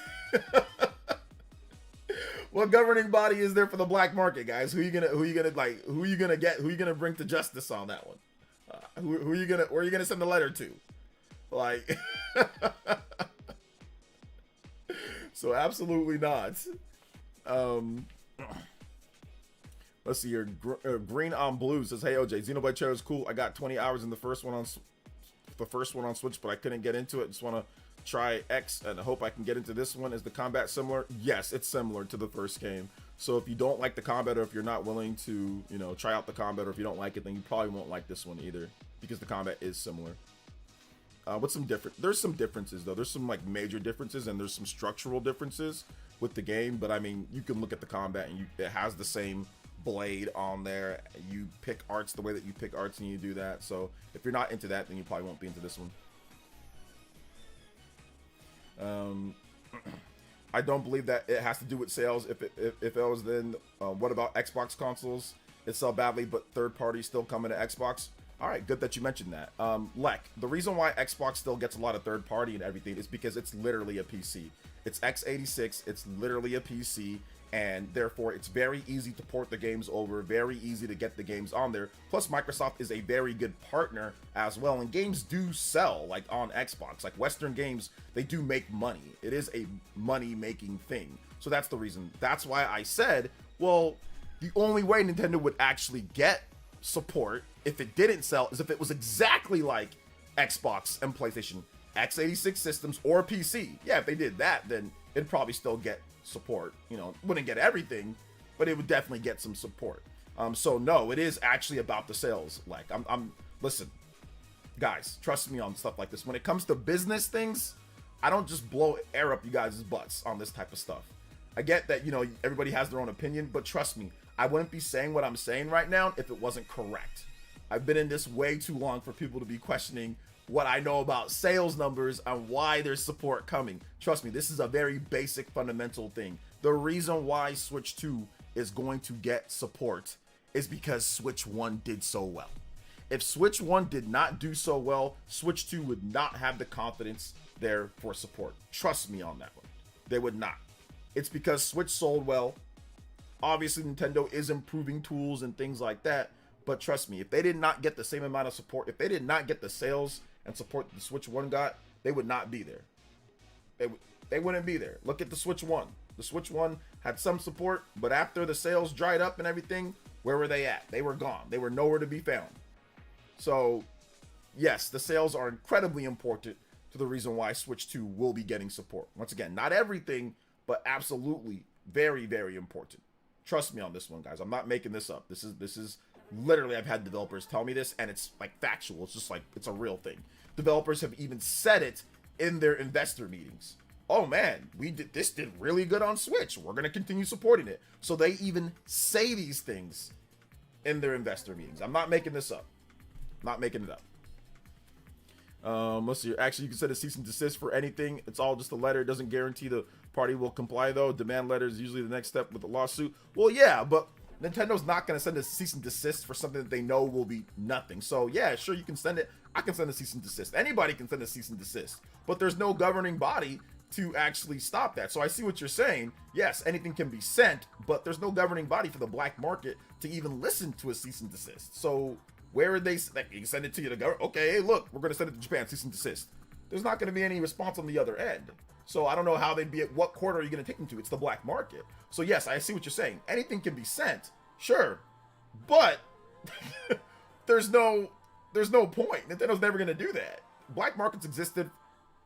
what governing body is there for the black market, guys? Who are you gonna bring to justice on that one? Where are you gonna send the letter to? Like, so absolutely not. Let's see here. Green on Blue says, "Hey OJ, Xenoblade Channel is cool. I got 20 hours in the first one on Switch, but I couldn't get into it. Just want to try X and I hope I can get into this one. Is the combat similar? Yes, it's similar to the first game. So if you don't like the combat, or if you're not willing to, try out the combat, or if you don't like it, then you probably won't like this one either, because the combat is similar. There's some differences though. There's some like major differences, and there's some structural differences with the game. But I mean, you can look at the combat, and it has the same blade on there. You pick arts the way that you pick arts, and you do that. So if you're not into that, then you probably won't be into this one. I don't believe that it has to do with sales. If it was, then what about Xbox consoles? It sell badly, but third parties still coming to Xbox. All right, good that you mentioned that. Lek, the reason why Xbox still gets a lot of third party and everything is because it's literally a PC. It's x86, it's literally a PC, and therefore it's very easy to port the games over, very easy to get the games on there. Plus Microsoft is a very good partner as well, and games do sell, like on Xbox. Like Western games, they do make money. It is a money-making thing. So that's the reason. That's why I said, well, the only way Nintendo would actually get support if it didn't sell is if it was exactly like Xbox and PlayStation. x86 systems or PC. Yeah, if they did that, then it'd probably still get support. You know, wouldn't get everything, but it would definitely get some support. So no, it is actually about the sales. Like I'm listen, guys, trust me on stuff like this. When it comes to business things, I don't just blow air up you guys' butts on this type of stuff. I get that, you know, everybody has their own opinion, but trust me, I wouldn't be saying what I'm saying right now if it wasn't correct. I've been in this way too long for people to be questioning what I know about sales numbers and why there's support coming. Trust me, this is a very basic fundamental thing. The reason why Switch 2 is going to get support is because Switch 1 did so well. If Switch 1 did not do so well, Switch 2 would not have the confidence there for support. Trust me on that one. They would not. It's because Switch sold well. Obviously, Nintendo is improving tools and things like that. But trust me, if they did not get the same amount of support, if they did not get the sales and support that the Switch 1 got, they would not be there. They wouldn't be there. Look at the Switch 1. The Switch 1 had some support, but after the sales dried up and everything, where were they at? They were gone. They were nowhere to be found. So, yes, the sales are incredibly important to the reason why Switch 2 will be getting support. Once again, not everything, but absolutely very, very important. Trust me on this one, guys. I'm not making this up. This is literally, I've had developers tell me this, and it's like factual. It's just like, it's a real thing. Developers have even said it in their investor meetings. Oh man, this did really good on Switch. We're going to continue supporting it. So they even say these things in their investor meetings. I'm not making this up. Not making it up. Let's see. Actually, you can send a cease and desist for anything. It's all just a letter. It doesn't guarantee the party will comply, though. Demand letter is usually the next step with the lawsuit. Well, yeah, but Nintendo's not going to send a cease and desist for something that they know will be nothing. So, yeah, sure, you can send it. I can send a cease and desist. Anybody can send a cease and desist. But there's no governing body to actually stop that. So I see what you're saying. Yes, anything can be sent, but there's no governing body for the black market to even listen to a cease and desist. So where are they? Like, you send it to you to government. Okay, hey, look, we're going to send it to Japan, cease and desist. There's not going to be any response on the other end. So I don't know how they'd be at what quarter are you going to take them to? It's the black market. So yes, I see what you're saying. Anything can be sent, sure, but there's no point. Nintendo's never going to do that. Black markets existed.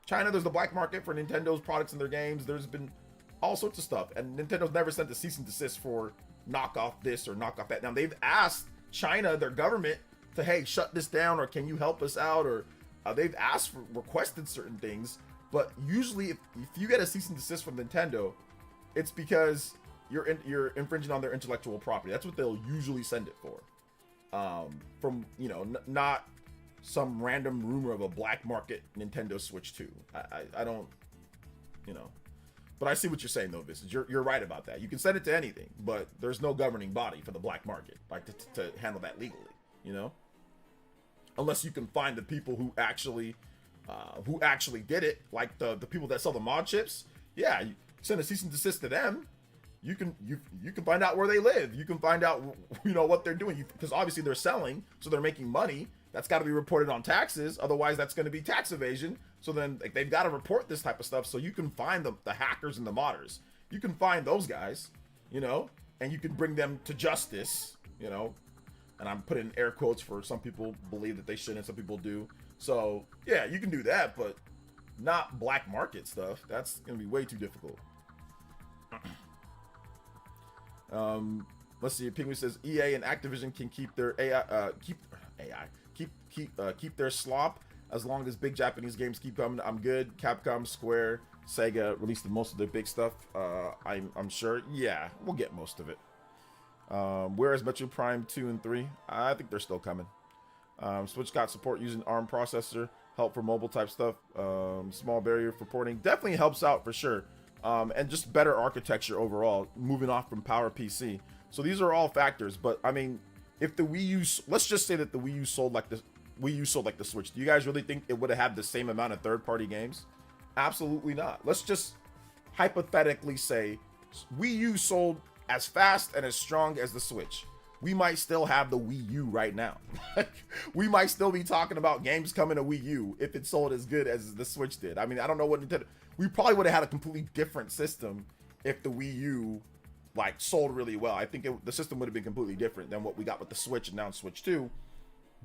China, there's the black market for Nintendo's products and their games. There's been all sorts of stuff, and Nintendo's never sent a cease and desist for knock off this or knock off that. Now they've asked China, their government, to hey, shut this down, or can you help us out, or they've asked for, requested certain things. But usually, if you get a cease and desist from Nintendo, it's because you're infringing on their intellectual property. That's what they'll usually send it for. From not some random rumor of a black market Nintendo Switch 2. I don't, but I see what you're saying though, Vincent. You're right about that. You can send it to anything, but there's no governing body for the black market, like to handle that legally, unless you can find the people who actually did it, like the people that sell the mod chips. Yeah, you send a cease and desist to them. You can find out where they live. You can find out what they're doing, because obviously they're selling, so they're making money. That's got to be reported on taxes. Otherwise, that's going to be tax evasion. So then they've got to report this type of stuff. So you can find the hackers and the modders. You can find those guys, and you can bring them to justice, And I'm putting air quotes for some people believe that they shouldn't, some people do. So yeah, you can do that, but not black market stuff. That's going to be way too difficult. Let's see. Penguin says EA and Activision can keep their keep their slop as long as big Japanese games keep coming. I'm good. Capcom, Square, Sega released most of their big stuff. I'm sure. Yeah, we'll get most of it. Whereas Metroid Prime 2 and 3, I think they're still coming. Switch got support using ARM processor, help for mobile type stuff. Small barrier for porting definitely helps out for sure. And just better architecture overall, moving off from PowerPC. So these are all factors. But I mean, if the Wii U, let's just say that the Wii U sold like the Switch. Do you guys really think it would have had the same amount of third-party games? Absolutely not. Let's just hypothetically say Wii U sold as fast and as strong as the Switch. We might still have the Wii U right now. We might still be talking about games coming to Wii U if it sold as good as the Switch did. I mean, I don't know what Nintendo. We probably would have had a completely different system if the Wii U sold really well. I think the system would have been completely different than what we got with the Switch and now Switch 2,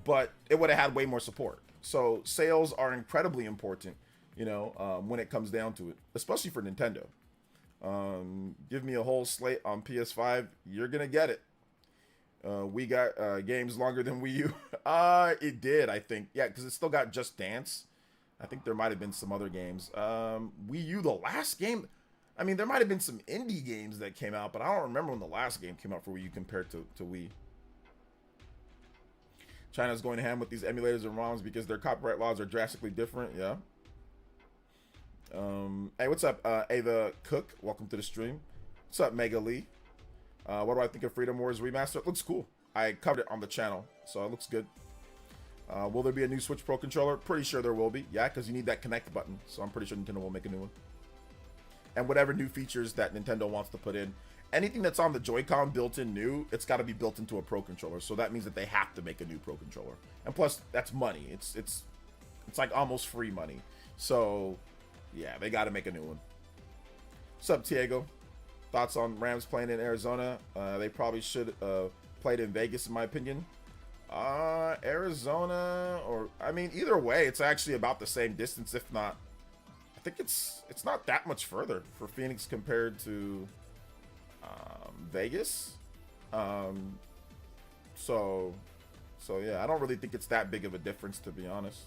but it would have had way more support. So sales are incredibly important. You know, when it comes down to it, especially for Nintendo. Give me a whole slate on PS5, you're gonna get it. We got games longer than Wii U. It did, I think. Yeah, because it still got Just Dance. I think there might have been some other games. Wii U, the last game. I mean, there might have been some indie games that came out, but I don't remember when the last game came out for Wii U compared to Wii. China's going ham with these emulators and ROMs because their copyright laws are drastically different. Yeah. Hey, what's up, Ava Cook? Welcome to the stream. What's up, Mega Lee? What do I think of Freedom Wars Remaster? It looks cool. I covered it on the channel, so it looks good. Will there be a new Switch Pro controller? Pretty sure there will be. Yeah, because you need that connect button. So I'm pretty sure Nintendo will make a new one. And whatever new features that Nintendo wants to put in. Anything that's on the Joy-Con built in new, it's got to be built into a Pro controller. So that means that they have to make a new Pro controller. And plus, that's money. It's like almost free money. So yeah, they got to make a new one. What's up, Tiago? Thoughts on Rams playing in Arizona? They probably should played in Vegas, in my opinion. Arizona, or I mean, either way, it's actually about the same distance, if not. I think it's not that much further for Phoenix compared to Vegas. So yeah, I don't really think it's that big of a difference, to be honest.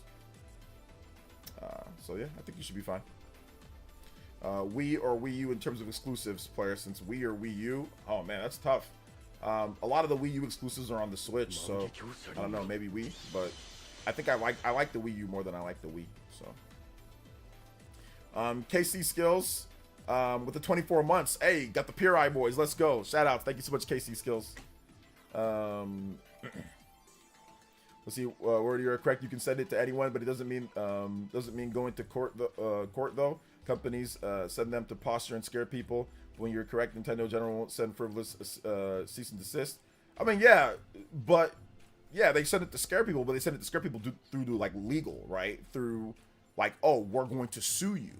So yeah, I think you should be fine. Wii or Wii U in terms of exclusives, player, since Wii or Wii U. Oh man, that's tough. A lot of the Wii U exclusives are on the Switch, so I don't know, maybe Wii, but I think I like the Wii U more than I like the Wii. So KC Skills with the 24 months. Hey, got the Pure Eye boys. Let's go. Shout out. Thank you so much, KC Skills. Let's see. Word, you're correct. You can send it to anyone, but it doesn't mean going to court though. Companies send them to posture and scare people. When you're correct, Nintendo General won't send frivolous cease and desist. I mean, yeah, but yeah, they send it to scare people, but they send it to scare people through like legal, right? Through like, oh, we're going to sue you.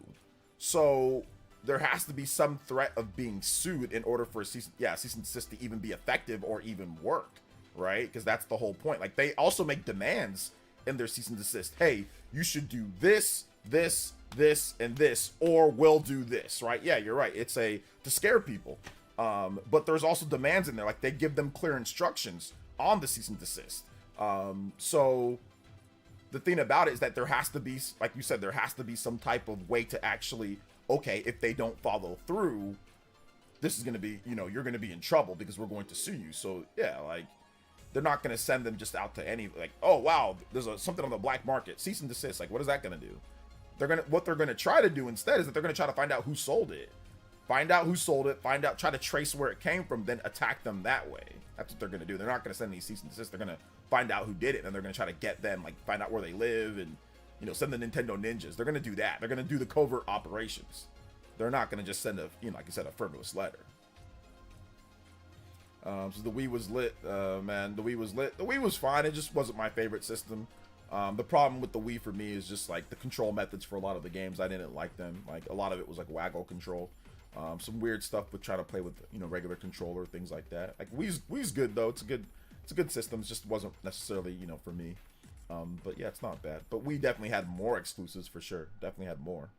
So there has to be some threat of being sued in order for a cease and desist to even be effective or even work, right? Because that's the whole point. Like, they also make demands in their cease and desist. Hey, you should do this, this, and this, or will do this, right? Yeah, you're right. It's to scare people. But there's also demands in there. Like, they give them clear instructions on the cease and desist. So the thing about it is that there has to be, like you said, there has to be some type of way to actually, okay, if they don't follow through, this is going to be, you're going to be in trouble because we're going to sue you. So yeah, like, they're not going to send them just out to any, like, oh wow, there's something on the black market, cease and desist. Like, what is that going to do? What they're gonna try to do instead is that they're gonna try to find out who sold it, try to trace where it came from, then attack them that way. That's what they're gonna do. They're not gonna send any cease and desist. They're gonna find out who did it, and they're gonna try to get them, like, find out where they live, and send the Nintendo ninjas. They're gonna do that. They're gonna do the covert operations. They're not gonna just send a, like I said, a frivolous letter. So the Wii was lit, man. The Wii was lit. The Wii was fine. It just wasn't my favorite system. The problem with the Wii for me is just like the control methods for a lot of the games. I didn't like them. Like, a lot of it was like waggle control. Some weird stuff with trying to play with regular controller, things like that. Like, Wii's good though. It's a good system. It just wasn't necessarily for me. But yeah, it's not bad. But Wii definitely had more exclusives for sure. Definitely had more.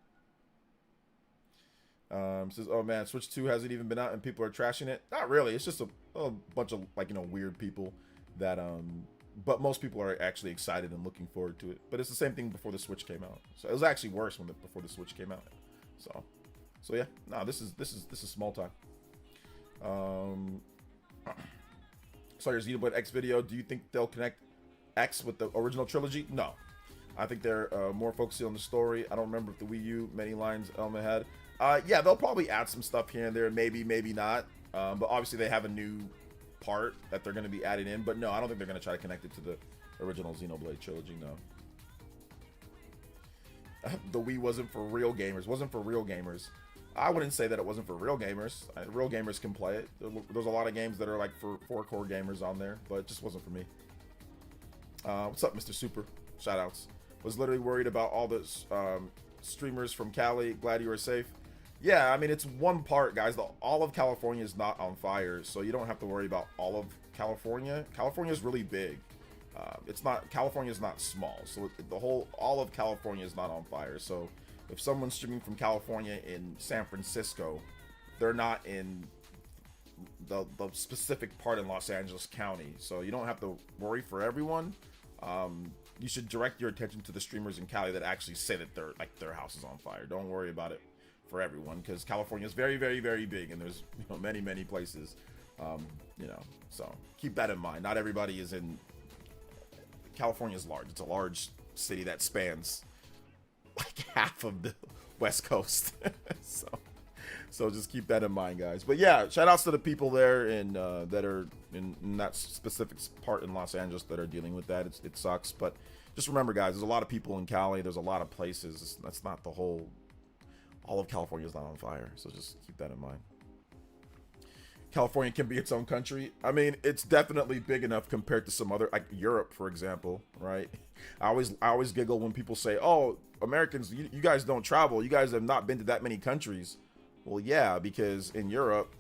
Says, oh man, Switch 2 hasn't even been out and people are trashing it. Not really. It's just a bunch of like weird people that but most people are actually excited and looking forward to it. But it's the same thing before the Switch came out. So it was actually worse before the Switch came out. So yeah, no, this is small time. Saw your Xenoblade X video. Do you think they'll connect X with the original trilogy? No, I think they're more focusing on the story. I don't remember if the Wii U many lines Elma had. Yeah, they'll probably add some stuff here and there. Maybe not. But obviously they have a new part that they're going to be adding in, but no, I don't think they're going to try to connect it to the original Xenoblade trilogy. No. The Wii wasn't for real gamers. I wouldn't say that it wasn't for real gamers. Real gamers can play it. There's a lot of games that are like for core gamers on there, but it just wasn't for me. What's up, Mr. Super? Shoutouts. Was literally worried about all the streamers from Cali. Glad you were safe. Yeah, I mean, it's one part, guys. All of California is not on fire, so you don't have to worry about all of California. California is really big. California is not small, so all of California is not on fire. So if someone's streaming from California in San Francisco, they're not in the specific part in Los Angeles County. So you don't have to worry for everyone. You should direct your attention to the streamers in Cali that actually say that their house is on fire. Don't worry about it for everyone, because California is very, very, very big, and there's many, many places. So keep that in mind. Not everybody is in. California is large. It's a large city that spans like half of the West Coast. So just keep that in mind, guys. But yeah, shout outs to the people there that are in that specific part in Los Angeles that are dealing with that. It sucks, but just remember, guys, there's a lot of people in Cali. There's a lot of places. That's not the whole. All of California is not on fire, so just keep that in mind. California can be its own country. I mean, it's definitely big enough compared to some other, like Europe, for example, right? I always giggle when people say, "Oh, Americans, you guys don't travel. You guys have not been to that many countries." Well, yeah, because in Europe,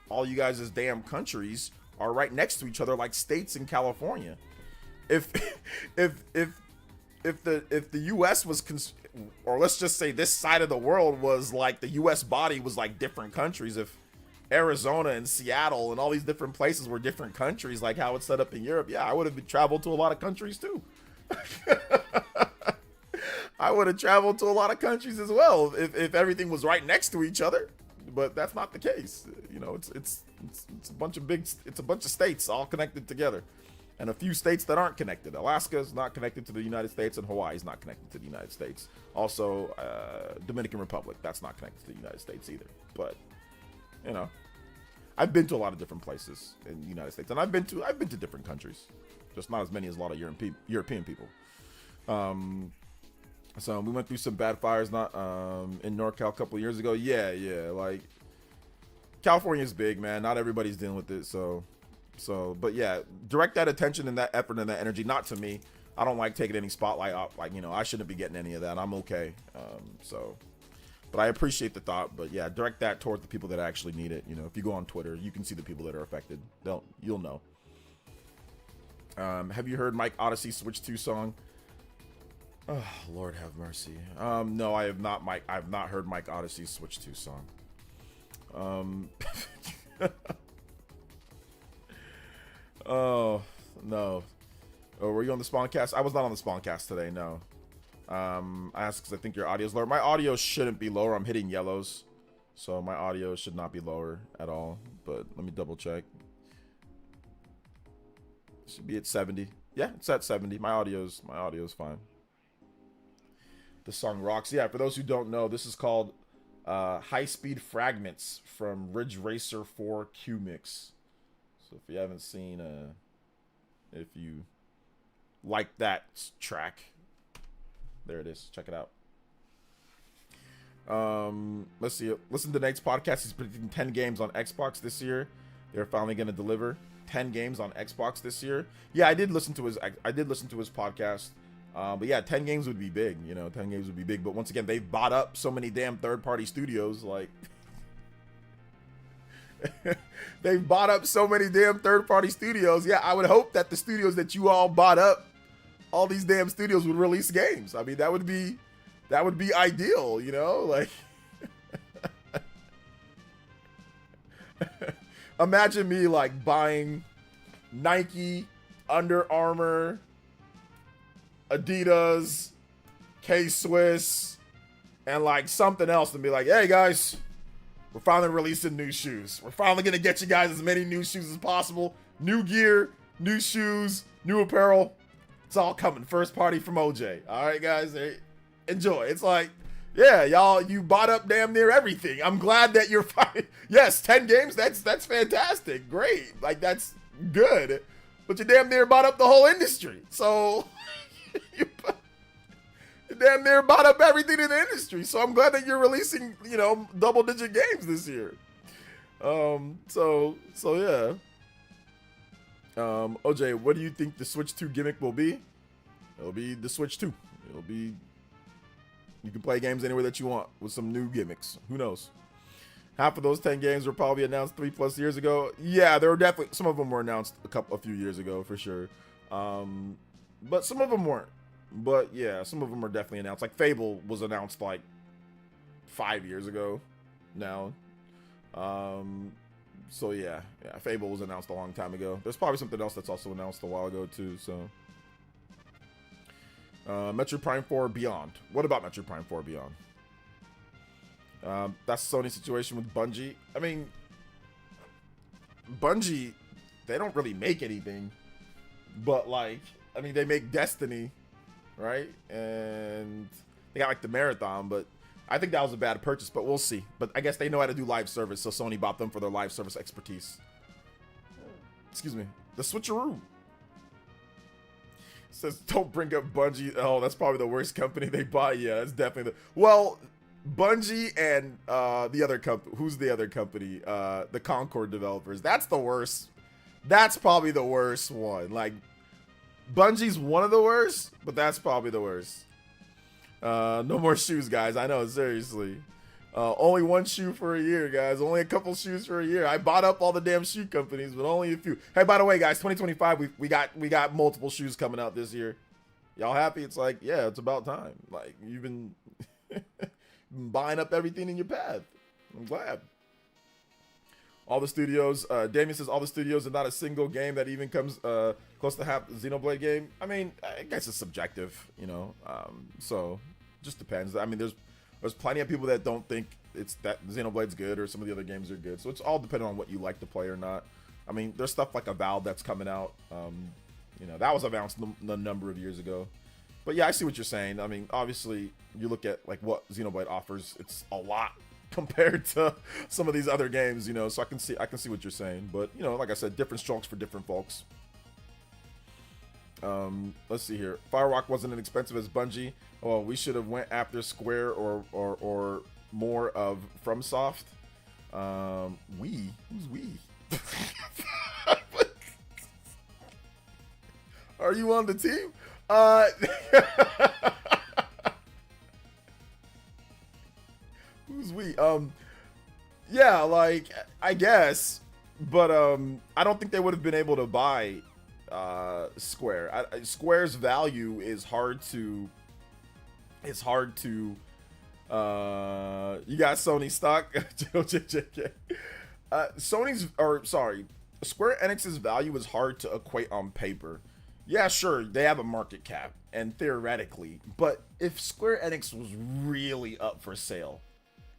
all you guys' damn countries are right next to each other, like states in California. If the U.S. was, or let's just say this side of the world was like the U.S. body was like different countries. If Arizona and Seattle and all these different places were different countries, like how it's set up in Europe, yeah, I would have traveled to a lot of countries too. I would have traveled to a lot of countries as well if everything was right next to each other. But that's not the case. It's a bunch of states all connected together, and a few states that aren't connected. Alaska is not connected to the United States, and Hawaii is not connected to the United States. Also, Dominican Republic, that's not connected to the United States either. But I've been to a lot of different places in the United States, and I've been to different countries, just not as many as a lot of European people. So we went through some bad fires not in NorCal a couple of years ago. Yeah, like California is big, man. Not everybody's dealing with it, so but yeah, direct that attention and that effort and that energy not to me. I don't like taking any spotlight off. Like, I shouldn't be getting any of that. I'm okay. But I appreciate the thought. But yeah, direct that towards the people that actually need it. If you go on Twitter, you can see the people that are affected. You'll know. Have you heard Mike Odyssey Switch 2 song? Oh, Lord have mercy. No, I have not. I have not heard Mike Odyssey's Switch 2 song. Oh no. Oh, were you on the Spawncast? I was not on the Spawncast today. No. I asked because I think your audio is lower. My audio shouldn't be lower. I'm hitting yellows, so my audio should not be lower at all. But let me double check. It should be at 70. Yeah, it's at 70. My audio's fine. The song rocks. Yeah, for those who don't know, this is called High Speed Fragments from Ridge Racer 4 Q Mix. So if you haven't seen, if you like that track, there it is. Check it out. Let's see. Listen to Nate's podcast. He's predicting 10 games on Xbox this year. They're finally going to deliver 10 games on Xbox this year. Yeah, I did listen to his podcast. But yeah, 10 games would be big, 10 games would be big. But once again, they've bought up so many damn third-party studios, like they've bought up so many damn third-party studios. Yeah, I would hope that the studios that you all bought up, all these damn studios would release games. I mean, that would be ideal, like imagine me like buying Nike, Under Armour, Adidas, K-Swiss, and like something else, and be like, hey guys, we're finally releasing new shoes. We're finally gonna get you guys as many new shoes as possible. New gear, new shoes, new apparel. It's all coming. First party from OJ. All right, guys, hey, enjoy. It's like, yeah, y'all, you bought up damn near everything. I'm glad that you're fine. Yes, 10 games. That's fantastic. Great. Like, that's good. But you damn near bought up the whole industry. So you damn near bought up everything in the industry. So I'm glad that you're releasing, double-digit games this year. So yeah. OJ, what do you think the Switch 2 gimmick will be? It'll be the Switch 2. It'll be, you can play games anywhere that you want with some new gimmicks. Who knows? Half of those 10 games were probably announced 3+ years ago. Yeah, there were definitely, some of them were announced a few years ago for sure. But some of them weren't. But yeah, some of them are definitely announced. Like Fable was announced like 5 years ago now. So yeah, Fable was announced a long time ago. There's probably something else that's also announced a while ago too. So, Metroid Prime 4 Beyond. What about Metroid Prime 4 Beyond? That's Sony's situation with Bungie. I mean, Bungie, they don't really make anything, but like, I mean, they make Destiny, right? And they got like the Marathon, but I think that was a bad purchase, but we'll see. But I guess they know how to do live service, so Sony bought them for their live service expertise. Excuse me. The switcheroo. Says, don't bring up Bungie. Oh, that's probably the worst company they buy. Yeah, that's definitely the... Well, Bungie and the other company... Who's the other company? The Concord developers. That's the worst. That's probably the worst one. Like, Bungie's one of the worst, but that's probably the worst. No more shoes, guys. I know, seriously. Only one shoe for a year, guys. Only a couple shoes for a year. I bought up all the damn shoe companies, but only a few. Hey, by the way, guys, 2025, we got multiple shoes coming out this year. Y'all happy? It's like, yeah, it's about time. Like, you've been buying up everything in your path. I'm glad. All the studios, Damien says all the studios and not a single game that even comes close to half the Xenoblade game. I mean, I guess it's subjective, you know. So just depends. I mean, there's plenty of people that don't think it's that Xenoblade's good or some of the other games are good. So it's all dependent on what you like to play or not. I mean, there's stuff like Avowed that's coming out. You know, that was announced a number of years ago. But yeah, I see what you're saying. I mean, obviously, you look at like what Xenoblade offers. It's a lot compared to some of these other games, you know, so I can see what you're saying, but you know, like I said, different strokes for different folks. Let's see here. Firewalk wasn't as expensive as Bungie. Oh, we should have went after Square or more of FromSoft. Who's we? Are you on the team? Who's we? Yeah, like, I guess, but I don't think they would have been able to buy Square. Square's value is hard to you got Sony stock. Square Enix's value is hard to equate on paper. Yeah, sure, they have a market cap and theoretically, but if Square Enix was really up for sale,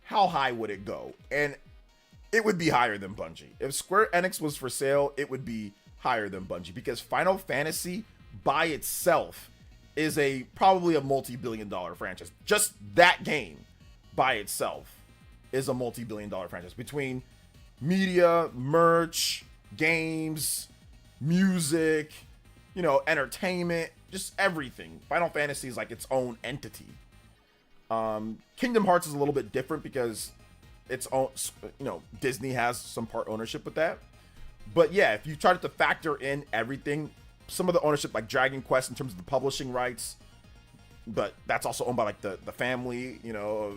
how high would it go? And it would be higher than Bungie. If Square Enix was for sale, it would be higher than Bungie, because Final Fantasy by itself is probably a multi-billion-dollar franchise. Just that game by itself is a multi-billion-dollar franchise. Between media, merch, games, music, you know, entertainment, just everything. Final Fantasy is like its own entity. Kingdom Hearts is a little bit different because its own, you know, Disney has some part ownership with that. But yeah, if you try to factor in everything, some of the ownership, like Dragon Quest in terms of the publishing rights, but that's also owned by like the family, you know.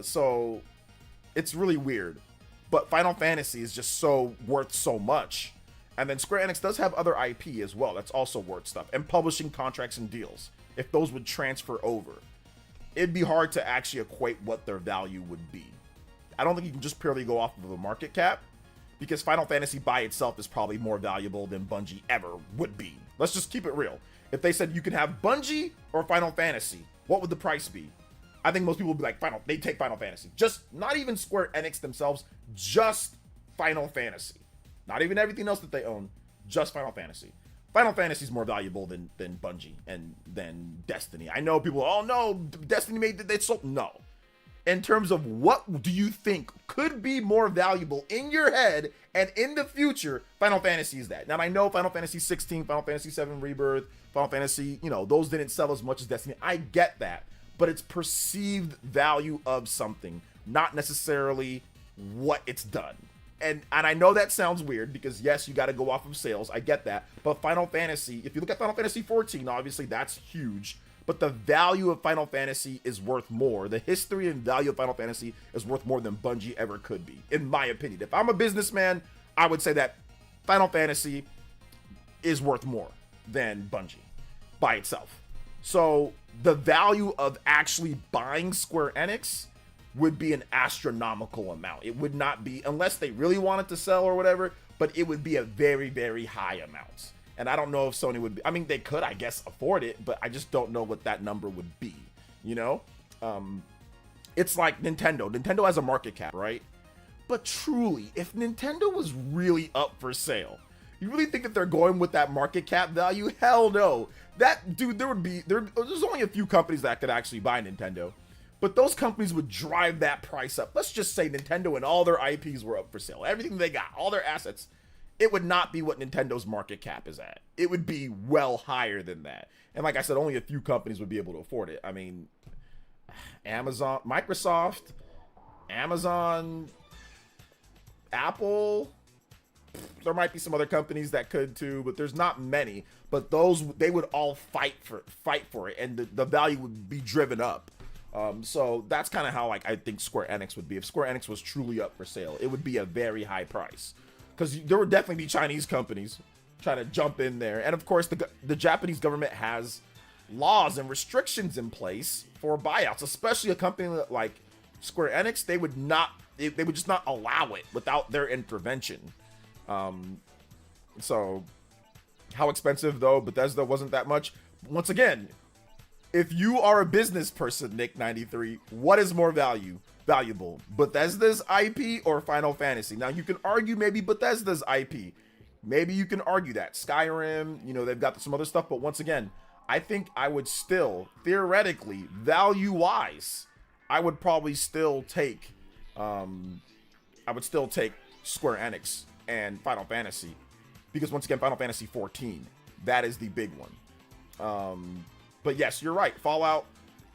So it's really weird. But Final Fantasy is just so worth so much. And then Square Enix does have other IP as well that's also worth stuff, and publishing contracts and deals. If those would transfer over, it'd be hard to actually equate what their value would be. I don't think you can just purely go off of a market cap, because Final Fantasy by itself is probably more valuable than Bungie ever would be. Let's just keep it real. If they said you can have Bungie or Final Fantasy, what would the price be? I think most people would be like, they'd take Final Fantasy. Just, not even Square Enix themselves, just Final Fantasy. Not even everything else that they own, just Final Fantasy. Final Fantasy is more valuable than Bungie and than Destiny. I know people, oh no, Destiny made it so. No. In terms of what do you think could be more valuable in your head and in the future, Final Fantasy is that. Now, I know Final Fantasy 16, Final Fantasy 7 Rebirth, Final Fantasy, you know, those didn't sell as much as Destiny. I get that. But it's perceived value of something, not necessarily what it's done. And I know that sounds weird because, yes, you got to go off of sales. I get that. But Final Fantasy, if you look at Final Fantasy 14, obviously that's huge. But the value of Final Fantasy is worth more. The history and value of Final Fantasy is worth more than Bungie ever could be, in my opinion. If I'm a businessman, I would say that Final Fantasy is worth more than Bungie by itself. So the value of actually buying Square Enix would be an astronomical amount. It would not be, unless they really wanted to sell or whatever, but it would be a very, very high amount. And I don't know if Sony would be, I mean, they could, I guess, afford it, but I just don't know what that number would be, you know? It's like Nintendo. Nintendo has a market cap, right? But truly, if Nintendo was really up for sale, you really think that they're going with that market cap value? Hell no. That, dude, there's only a few companies that could actually buy Nintendo. But those companies would drive that price up. Let's just say Nintendo and all their IPs were up for sale. Everything they got, all their assets, it would not be what Nintendo's market cap is at. It would be well higher than that. And like I said, only a few companies would be able to afford it. I mean, Amazon, Microsoft, Amazon, Apple, there might be some other companies that could too, but there's not many. But those, they would all fight for it, and the value would be driven up. So that's kind of how, like, I think Square Enix would be. If Square Enix was truly up for sale, it would be a very high price, because there would definitely be Chinese companies trying to jump in there. And of course, the Japanese government has laws and restrictions in place for buyouts, especially a company like Square Enix. They would just not allow it without their intervention. So how expensive though? Bethesda wasn't that much. Once again, if you are a business person, Nick93, what is more valuable, Bethesda's IP or Final Fantasy? Now, you can argue maybe Bethesda's IP. Maybe you can argue that. Skyrim, you know, they've got some other stuff, but once again, I think I would still, theoretically, value-wise, I would probably still take, Square Enix and Final Fantasy. Because once again, Final Fantasy 14, that is the big one. But yes, you're right. Fallout,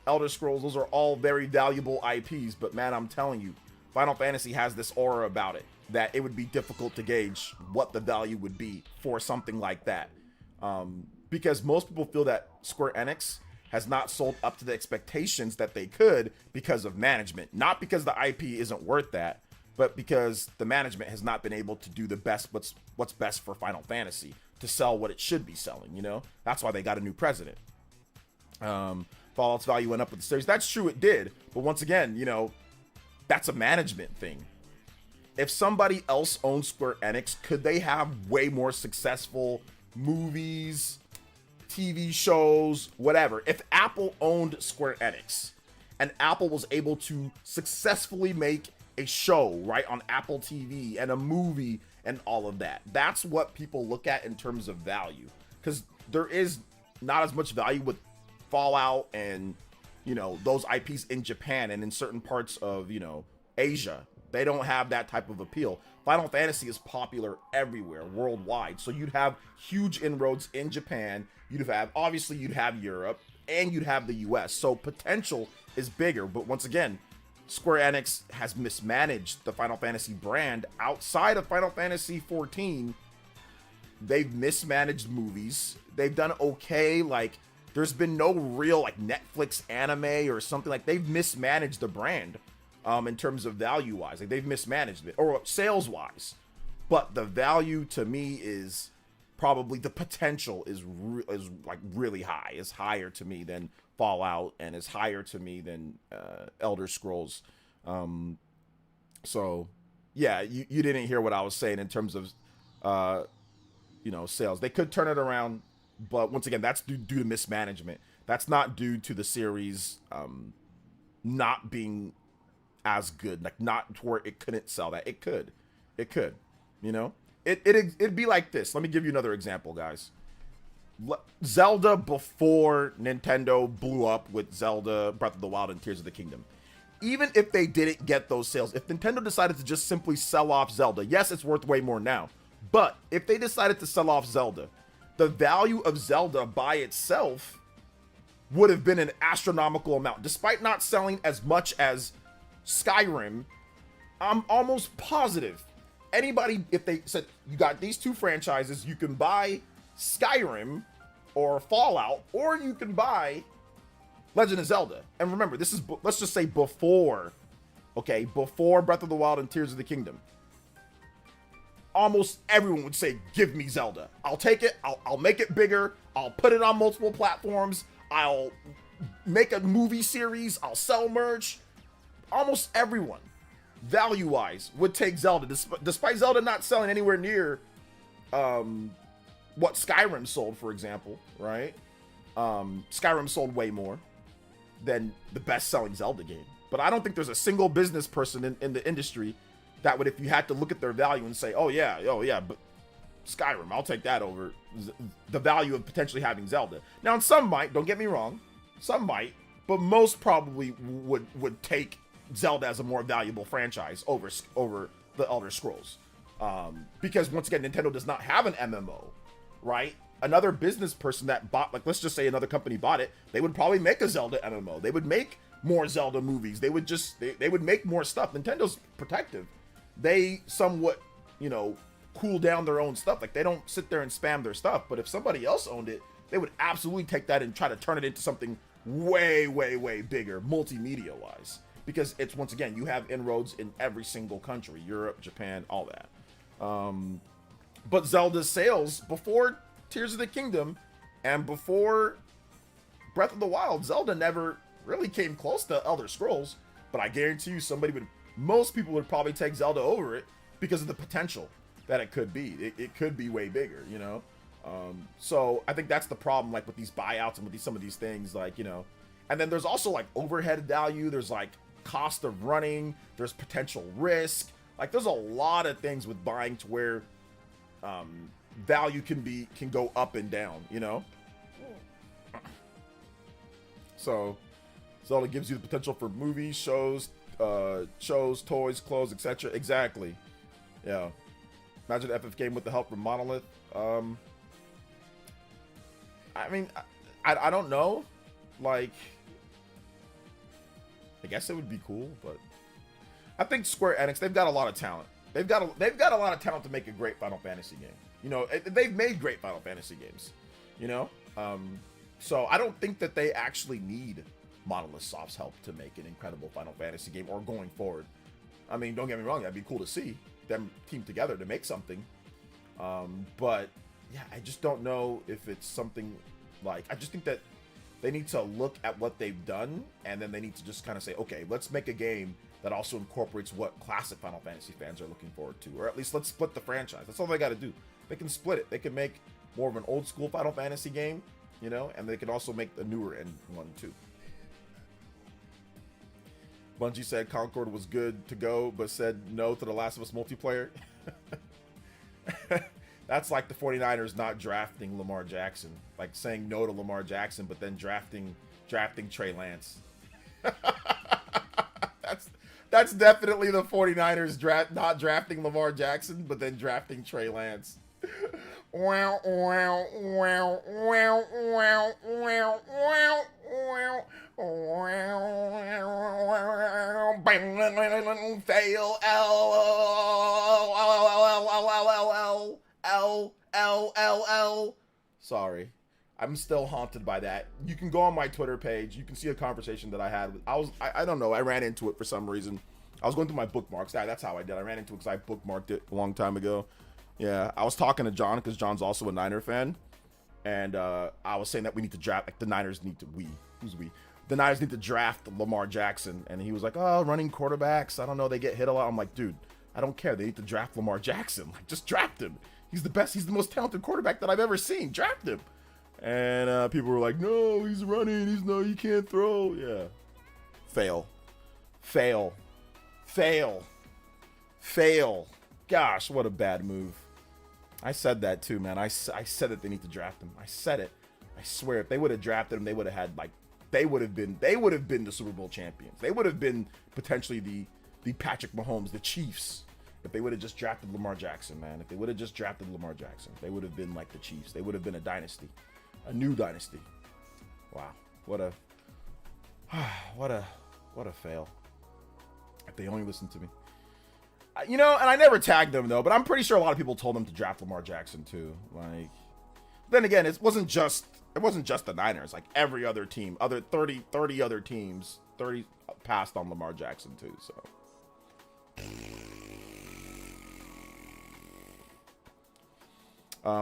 Elder Scrolls, those are all very valuable IPs. But man, I'm telling you, Final Fantasy has this aura about it that it would be difficult to gauge what the value would be for something like that. Because most people feel that Square Enix has not sold up to the expectations that they could because of management. Not because the IP isn't worth that, but because the management has not been able to do the best, what's best for Final Fantasy to sell what it should be selling, you know? That's why they got a new president. Fallout's value went up with the series. That's true, it did. But once again, you know, that's a management thing. If somebody else owns Square Enix, could they have way more successful movies, TV shows, whatever? If Apple owned Square Enix and Apple was able to successfully make a show, right, on Apple TV and a movie and all of that, that's what people look at in terms of value. Because there is not as much value with Fallout and, you know, those IPs in Japan and in certain parts of, you know, Asia. They don't have that type of appeal. Final Fantasy is popular everywhere, worldwide. So you'd have huge inroads in Japan. You'd have Europe, and you'd have the US. So potential is bigger. But once again, Square Enix has mismanaged the Final Fantasy brand outside of Final Fantasy 14. They've mismanaged movies. They've done okay, like, there's been no real, like, Netflix anime or something. Like, they've mismanaged the brand in terms of value-wise. Like, they've mismanaged it, or sales-wise. But the value, to me, is probably, the potential is like really high. It's higher to me than Fallout, and it's higher to me than Elder Scrolls. So, yeah, you didn't hear what I was saying in terms of, you know, sales. They could turn it around. But once again, that's due to mismanagement. That's not due to the series not being as good, like, not to where it couldn't sell that. It could, you know. It'd be like this. Let me give you another example, guys. Zelda, before Nintendo blew up with Zelda Breath of the Wild and Tears of the Kingdom. Even if they didn't get those sales, if Nintendo decided to just simply sell off Zelda, yes, it's worth way more now. But if they decided to sell off Zelda, the value of Zelda by itself would have been an astronomical amount. Despite not selling as much as Skyrim, I'm almost positive anybody, if they said, you got these two franchises, you can buy Skyrim or Fallout, or you can buy Legend of Zelda. And remember, this is, let's just say before Breath of the Wild and Tears of the Kingdom. Almost everyone would say, give me Zelda. I'll take it. I'll make it bigger. I'll put it on multiple platforms. I'll make a movie series. I'll sell merch. Almost everyone, value-wise, would take Zelda, despite Zelda not selling anywhere near what Skyrim sold, for example, right? Skyrim sold way more than the best-selling Zelda game. But I don't think there's a single business person in the industry that would, if you had to look at their value and say, oh yeah, but Skyrim, I'll take that over the value of potentially having Zelda. Now, some might, don't get me wrong, some might, but most probably would take Zelda as a more valuable franchise over the Elder Scrolls. Because once again, Nintendo does not have an MMO, right? Another business person that bought, like, let's just say another company bought it, they would probably make a Zelda MMO. They would make more Zelda movies. They would just, they would make more stuff. Nintendo's protective. They somewhat, cool down their own stuff. Like, they don't sit there and spam their stuff. But if somebody else owned it, they would absolutely take that and try to turn it into something way, way, way bigger, multimedia-wise. Because it's, once again, you have inroads in every single country. Europe, Japan, all that. But Zelda's sales before Tears of the Kingdom and before Breath of the Wild, Zelda never really came close to Elder Scrolls. But I guarantee you most people would probably take Zelda over it because of the potential that it could be. It could be way bigger, So I think that's the problem, like, with these buyouts and with some of these things, like, And then there's also, like, overhead value. There's, like, cost of running. There's potential risk. Like, there's a lot of things with buying to where value can go up and down, So Zelda gives you the potential for movies, shows, toys, clothes, etc. Exactly. Yeah. Imagine an FF game with the help from Monolith. I mean, I don't know. Like, I guess it would be cool, but I think Square Enix, they've got a lot of talent. They've got a lot of talent to make a great Final Fantasy game. They've made great Final Fantasy games. So I don't think that they actually need Monolith Soft's help to make an incredible Final Fantasy game or going forward. I mean, don't get me wrong, that'd be cool to see them team together to make something. But yeah, I just don't know if it's something like, I just think that they need to look at what they've done and then they need to just kind of say, okay, let's make a game that also incorporates what classic Final Fantasy fans are looking forward to, or at least let's split the franchise. That's all they got to do. They can split it. They can make more of an old school Final Fantasy game, and they can also make the newer one too. Bungie said Concord was good to go, but said no to the Last of Us multiplayer. That's like the 49ers not drafting Lamar Jackson. Like saying no to Lamar Jackson, but then drafting Trey Lance. That's definitely the 49ers not drafting Lamar Jackson, but then drafting Trey Lance. Fail. L. Sorry. I'm still haunted by that. You can go on my Twitter page. You can see a conversation that I had. I don't know. I ran into it for some reason. I was going through my bookmarks. That's how I did. I ran into it because I bookmarked it a long time ago. Yeah, I was talking to John because John's also a Niner fan. And I was saying that we need to draft, like the Niners need to, the Niners need to draft Lamar Jackson. And he was like, oh, running quarterbacks. I don't know. They get hit a lot. I'm like, dude, I don't care. They need to draft Lamar Jackson. Like, just draft him. He's the best. He's the most talented quarterback that I've ever seen. Draft him. And people were like, no, he's running. He can't throw. Yeah. Fail. Gosh, what a bad move. I said that too, man. I said that they need to draft him. I said it. I swear, if they would have drafted him, they would have had, like, they would have been the Super Bowl champions. They would have been potentially the Patrick Mahomes, the Chiefs. If they would have just drafted Lamar Jackson, man. If they would have just drafted Lamar Jackson, they would have been like the Chiefs. They would have been a dynasty. A new dynasty. Wow. What a fail. If they only listened to me. And I never tagged them though, but I'm pretty sure a lot of people told them to draft Lamar Jackson too. Like, then again, it wasn't just the Niners. Like every other team, other 30 other teams, 30 passed on Lamar Jackson too, so.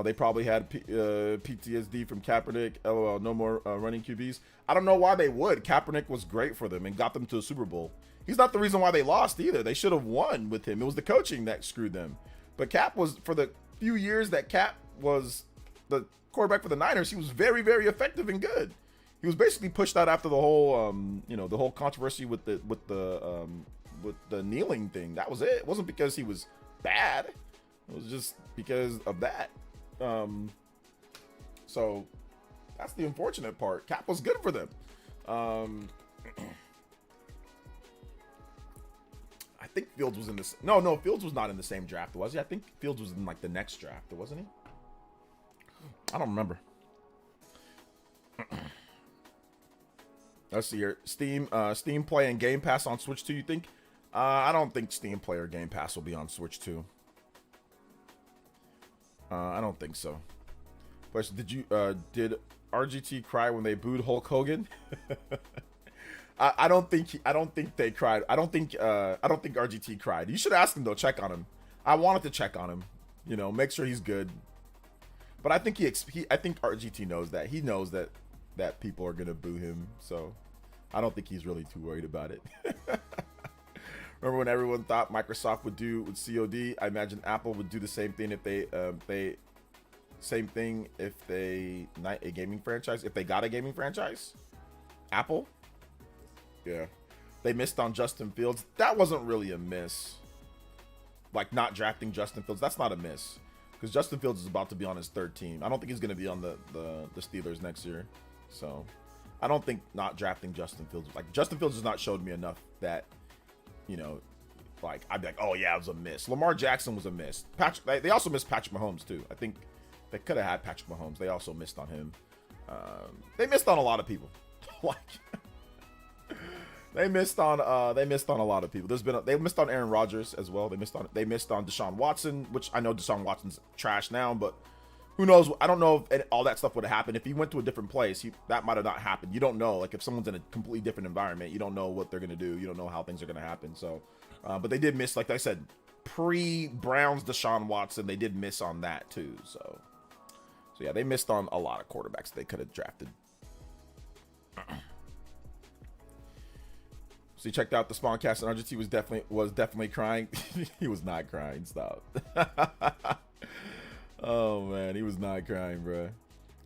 They probably had PTSD from Kaepernick. LOL, no more running QBs. I don't know why they would. Kaepernick was great for them and got them to a Super Bowl. He's not the reason why they lost either. They should have won with him. It was the coaching that screwed them. But Cap was, for the few years that Cap was the quarterback for the Niners, he was very, very effective and good. He was basically pushed out after the whole, the whole controversy with the kneeling thing. That was it. It wasn't because he was bad. It was just because of that. So that's the unfortunate part. Cap was good for them. I think Fields was in this. No, Fields was not in the same draft, was he? I think Fields was in like the next draft, wasn't he? I don't remember. Let's see here. Steam Play and Game Pass on Switch 2, you think? I don't think Steam Play or Game Pass will be on Switch 2. I don't think so. But did RGT cry when they booed Hulk Hogan? I don't think they cried. I don't think RGT cried. You should ask him though. Check on him. I wanted to check on him. Make sure he's good. But I think I think RGT knows that. He knows that people are gonna boo him. So I don't think he's really too worried about it. Remember when everyone thought Microsoft would do with COD? I imagine Apple would do the same thing if they not a gaming franchise. If they got a gaming franchise, Apple. Yeah, they missed on Justin Fields. That wasn't really a miss. Like not drafting Justin Fields, that's not a miss. Because Justin Fields is about to be on his third team. I don't think he's going to be on the Steelers next year. So I don't think not drafting Justin Fields. Like Justin Fields has not showed me enough that, like I'd be like, oh yeah, it was a miss. Lamar Jackson was a miss. They also missed Patrick Mahomes too. I think they could have had Patrick Mahomes. They also missed on him. They missed on a lot of people. Like they missed on a lot of people. They missed on Aaron Rodgers as well. They missed on Deshaun Watson, which I know Deshaun Watson's trash now, but who knows? I don't know if all that stuff would have happened if he went to a different place. That might have not happened. You don't know. Like if someone's in a completely different environment, you don't know what they're gonna do. You don't know how things are gonna happen. So, but they did miss, like I said, pre-Browns Deshaun Watson. They did miss on that too. So yeah, they missed on a lot of quarterbacks they could have drafted. So you checked out the Spawncast and RGT was definitely crying. He was not crying. Stop. Oh man, he was not crying, bro.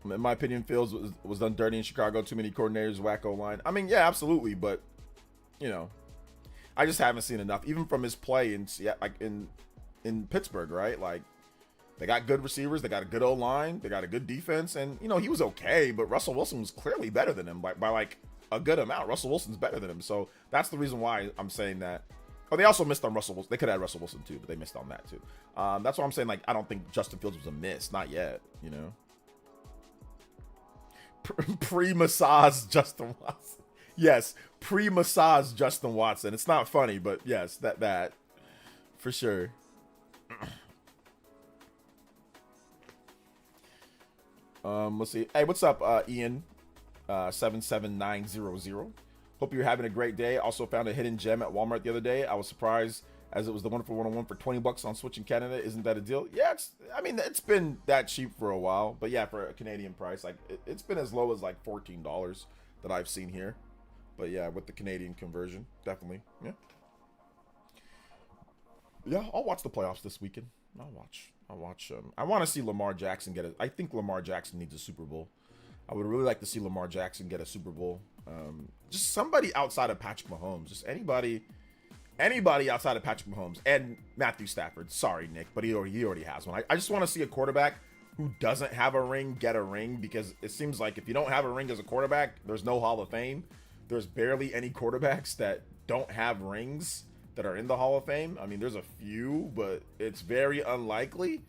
In my opinion, Fields was done dirty in Chicago. Too many coordinators, wacko line. I mean, yeah, absolutely, but I just haven't seen enough, even from his play in Pittsburgh, right? Like they got good receivers, they got a good O line, they got a good defense, and he was okay, but Russell Wilson was clearly better than him by like a good amount. Russell Wilson's better than him, so that's the reason why I'm saying that. Oh, they also missed on Russell Wilson. They could have had Russell Wilson too, but they missed on that too. That's why I'm saying, like, I don't think Justin Fields was a miss. Not yet, Pre-massage Justin Watson. Yes, pre-massage Justin Watson. It's not funny, but yes, that for sure. Let's see. Hey, what's up, Ian? 77900. Hope you're having a great day. Also found a hidden gem at Walmart the other day. I was surprised as it was the Wonderful 101 for $20 on Switch in Canada. Isn't that a deal? Yeah, it's been that cheap for a while, but yeah, for a Canadian price, like it's been as low as like $14 that I've seen here. But yeah, with the Canadian conversion, definitely. Yeah, I'll watch the playoffs this weekend. I'll watch. I want to see Lamar Jackson get it. I think Lamar Jackson needs a Super Bowl. I would really like to see Lamar Jackson get a Super Bowl. Just somebody outside of Patrick Mahomes. Just anybody outside of Patrick Mahomes and Matthew Stafford. Sorry, Nick, but he already has one. I just want to see a quarterback who doesn't have a ring get a ring, because it seems like if you don't have a ring as a quarterback, there's no Hall of Fame. There's barely any quarterbacks that don't have rings that are in the Hall of Fame. I mean, there's a few, but it's very unlikely.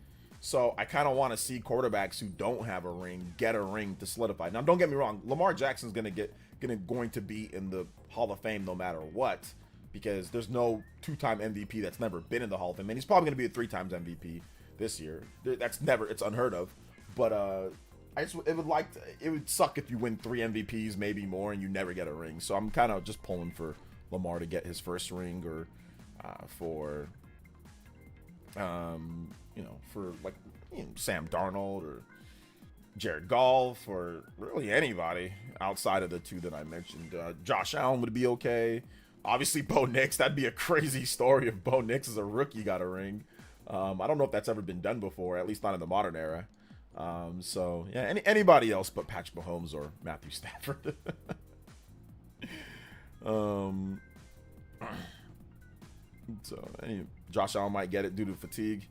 So I kind of want to see quarterbacks who don't have a ring get a ring to solidify. Now, don't get me wrong. Lamar Jackson's going to be in the Hall of Fame no matter what, because there's no two-time MVP that's never been in the Hall of Fame, and he's probably going to be a 3 times MVP this year. It's unheard of. But it would suck if you win 3 MVPs, maybe more, and you never get a ring. So I'm kind of just pulling for Lamar to get his first ring, or for like Sam Darnold or Jared Goff or really anybody outside of the two that I mentioned. Josh Allen would be okay. Obviously, Bo Nix. That'd be a crazy story if Bo Nix as a rookie got a ring. I don't know if that's ever been done before, at least not in the modern era. So yeah, anybody else but Patrick Mahomes or Matthew Stafford. Josh Allen might get it due to fatigue.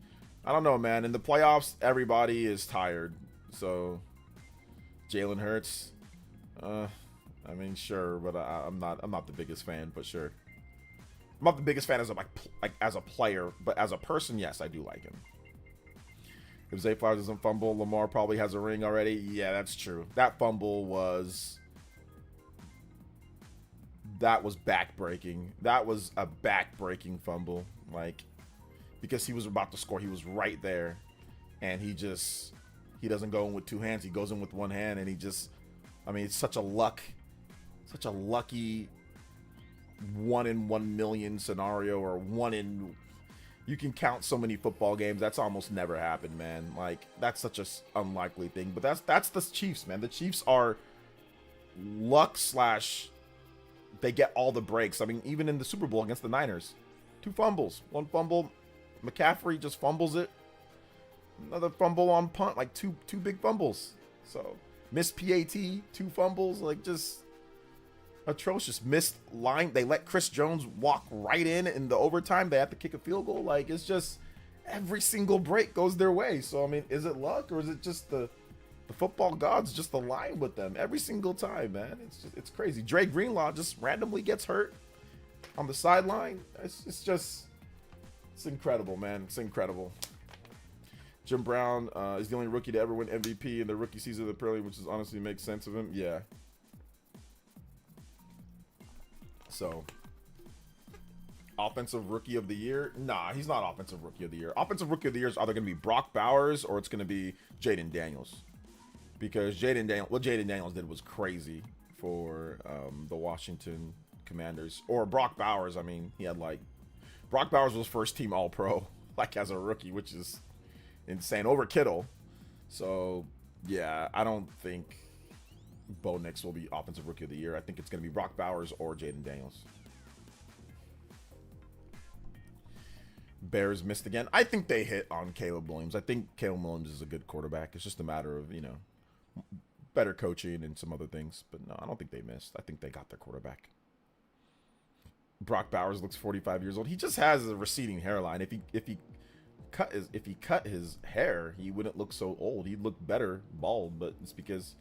I don't know, man. In the playoffs, everybody is tired. So Jalen Hurts, I mean, sure, but I'm not the biggest fan, but sure. I'm not the biggest fan as as a player, but as a person, yes, I do like him. If Zay Flowers doesn't fumble, Lamar probably has a ring already. Yeah, that's true. That fumble was backbreaking. That was a backbreaking fumble, like, because he was about to score. He was right there, and he doesn't go in with two hands. He goes in with one hand, and it's such a lucky 1 in 1 million scenario, or you can count so many football games. That's almost never happened, man. Like, that's such a unlikely thing. But that's the Chiefs, man. The Chiefs are luck / they get all the breaks. I mean, even in the Super Bowl against the Niners, 2 fumbles. 1 fumble, McCaffrey just fumbles it. Another fumble on punt, like two big fumbles. So missed PAT, 2 fumbles, like just atrocious. Missed line. They let Chris Jones walk right in the overtime. They have to kick a field goal. Like, it's just every single break goes their way. So I mean, is it luck, or is it just the football gods just align with them every single time, man? It's crazy. Dre Greenlaw just randomly gets hurt on the sideline. It's incredible, man. It's incredible. Jim Brown is the only rookie to ever win MVP in the rookie season of the Premier League, which is honestly makes sense of him. Yeah. So, offensive rookie of the year? Nah, he's not offensive rookie of the year. Offensive rookie of the year is either going to be Brock Bowers or it's going to be Jaden Daniels. Because what Jaden Daniels did was crazy for the Washington Commanders. Or Brock Bowers, I mean, Brock Bowers was first team All-Pro, like, as a rookie, which is insane, over Kittle. So yeah, I don't think Bo Nix will be offensive rookie of the year. I think it's going to be Brock Bowers or Jaden Daniels. Bears missed again. I think they hit on Caleb Williams. I think Caleb Williams is a good quarterback. It's just a matter of, better coaching and some other things. But no, I don't think they missed. I think they got their quarterback. Brock Bowers looks 45 years old. He just has a receding hairline. If he cut his hair, he wouldn't look so old. He'd look better bald, but it's because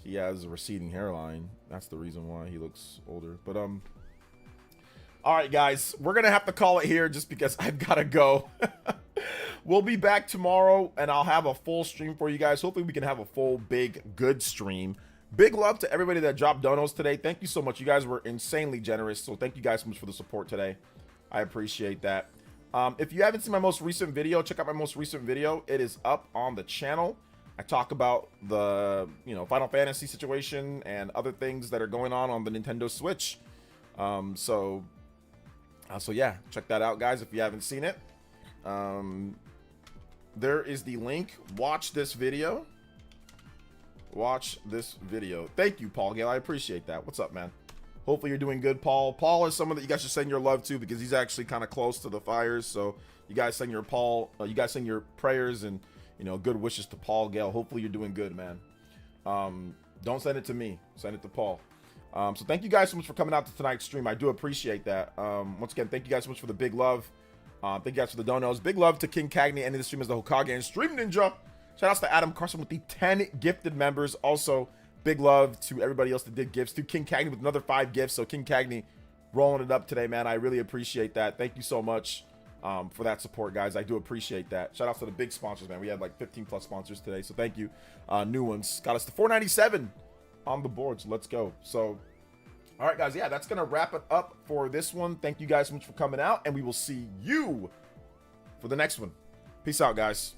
he has a receding hairline. That's the reason why he looks older. But all right, guys, we're gonna have to call it here just because I've gotta go. We'll be back tomorrow, and I'll have a full stream for you guys. Hopefully we can have a full, big, good stream. Big love to everybody that dropped donos today. Thank you so much. You guys were insanely generous, so thank you guys so much for the support today. I appreciate that. If you haven't seen my most recent video, check out my most recent video. It is up on the channel. I talk about the Final Fantasy situation and other things that are going on the Nintendo Switch. So yeah, check that out, guys, if you haven't seen it. There is the link. Watch this video. Thank you, Paul Gale. I appreciate that. What's up, man? Hopefully you're doing good, Paul. Paul is someone that you guys should send your love to because he's actually kind of close to the fires. So you guys send your prayers and good wishes to Paul Gale. Hopefully you're doing good, man. Don't send it to me. Send it to Paul. So thank you guys so much for coming out to tonight's stream. I do appreciate that. Once again, thank you guys so much for the big love. Thank you guys for the donos. Big love to King Cagney ending the stream as the Hokage and Stream Ninja. Shout outs to Adam Carson with the 10 gifted members. Also, big love to everybody else that did gifts. To King Cagney with another 5 gifts. So King Cagney rolling it up today, man. I really appreciate that. Thank you so much for that support, guys. I do appreciate that. Shout out to the big sponsors, man. We had like 15 plus sponsors today. So thank you. New ones. Got us to 497 on the board. So let's go. So, all right, guys. Yeah, that's going to wrap it up for this one. Thank you guys so much for coming out. And we will see you for the next one. Peace out, guys.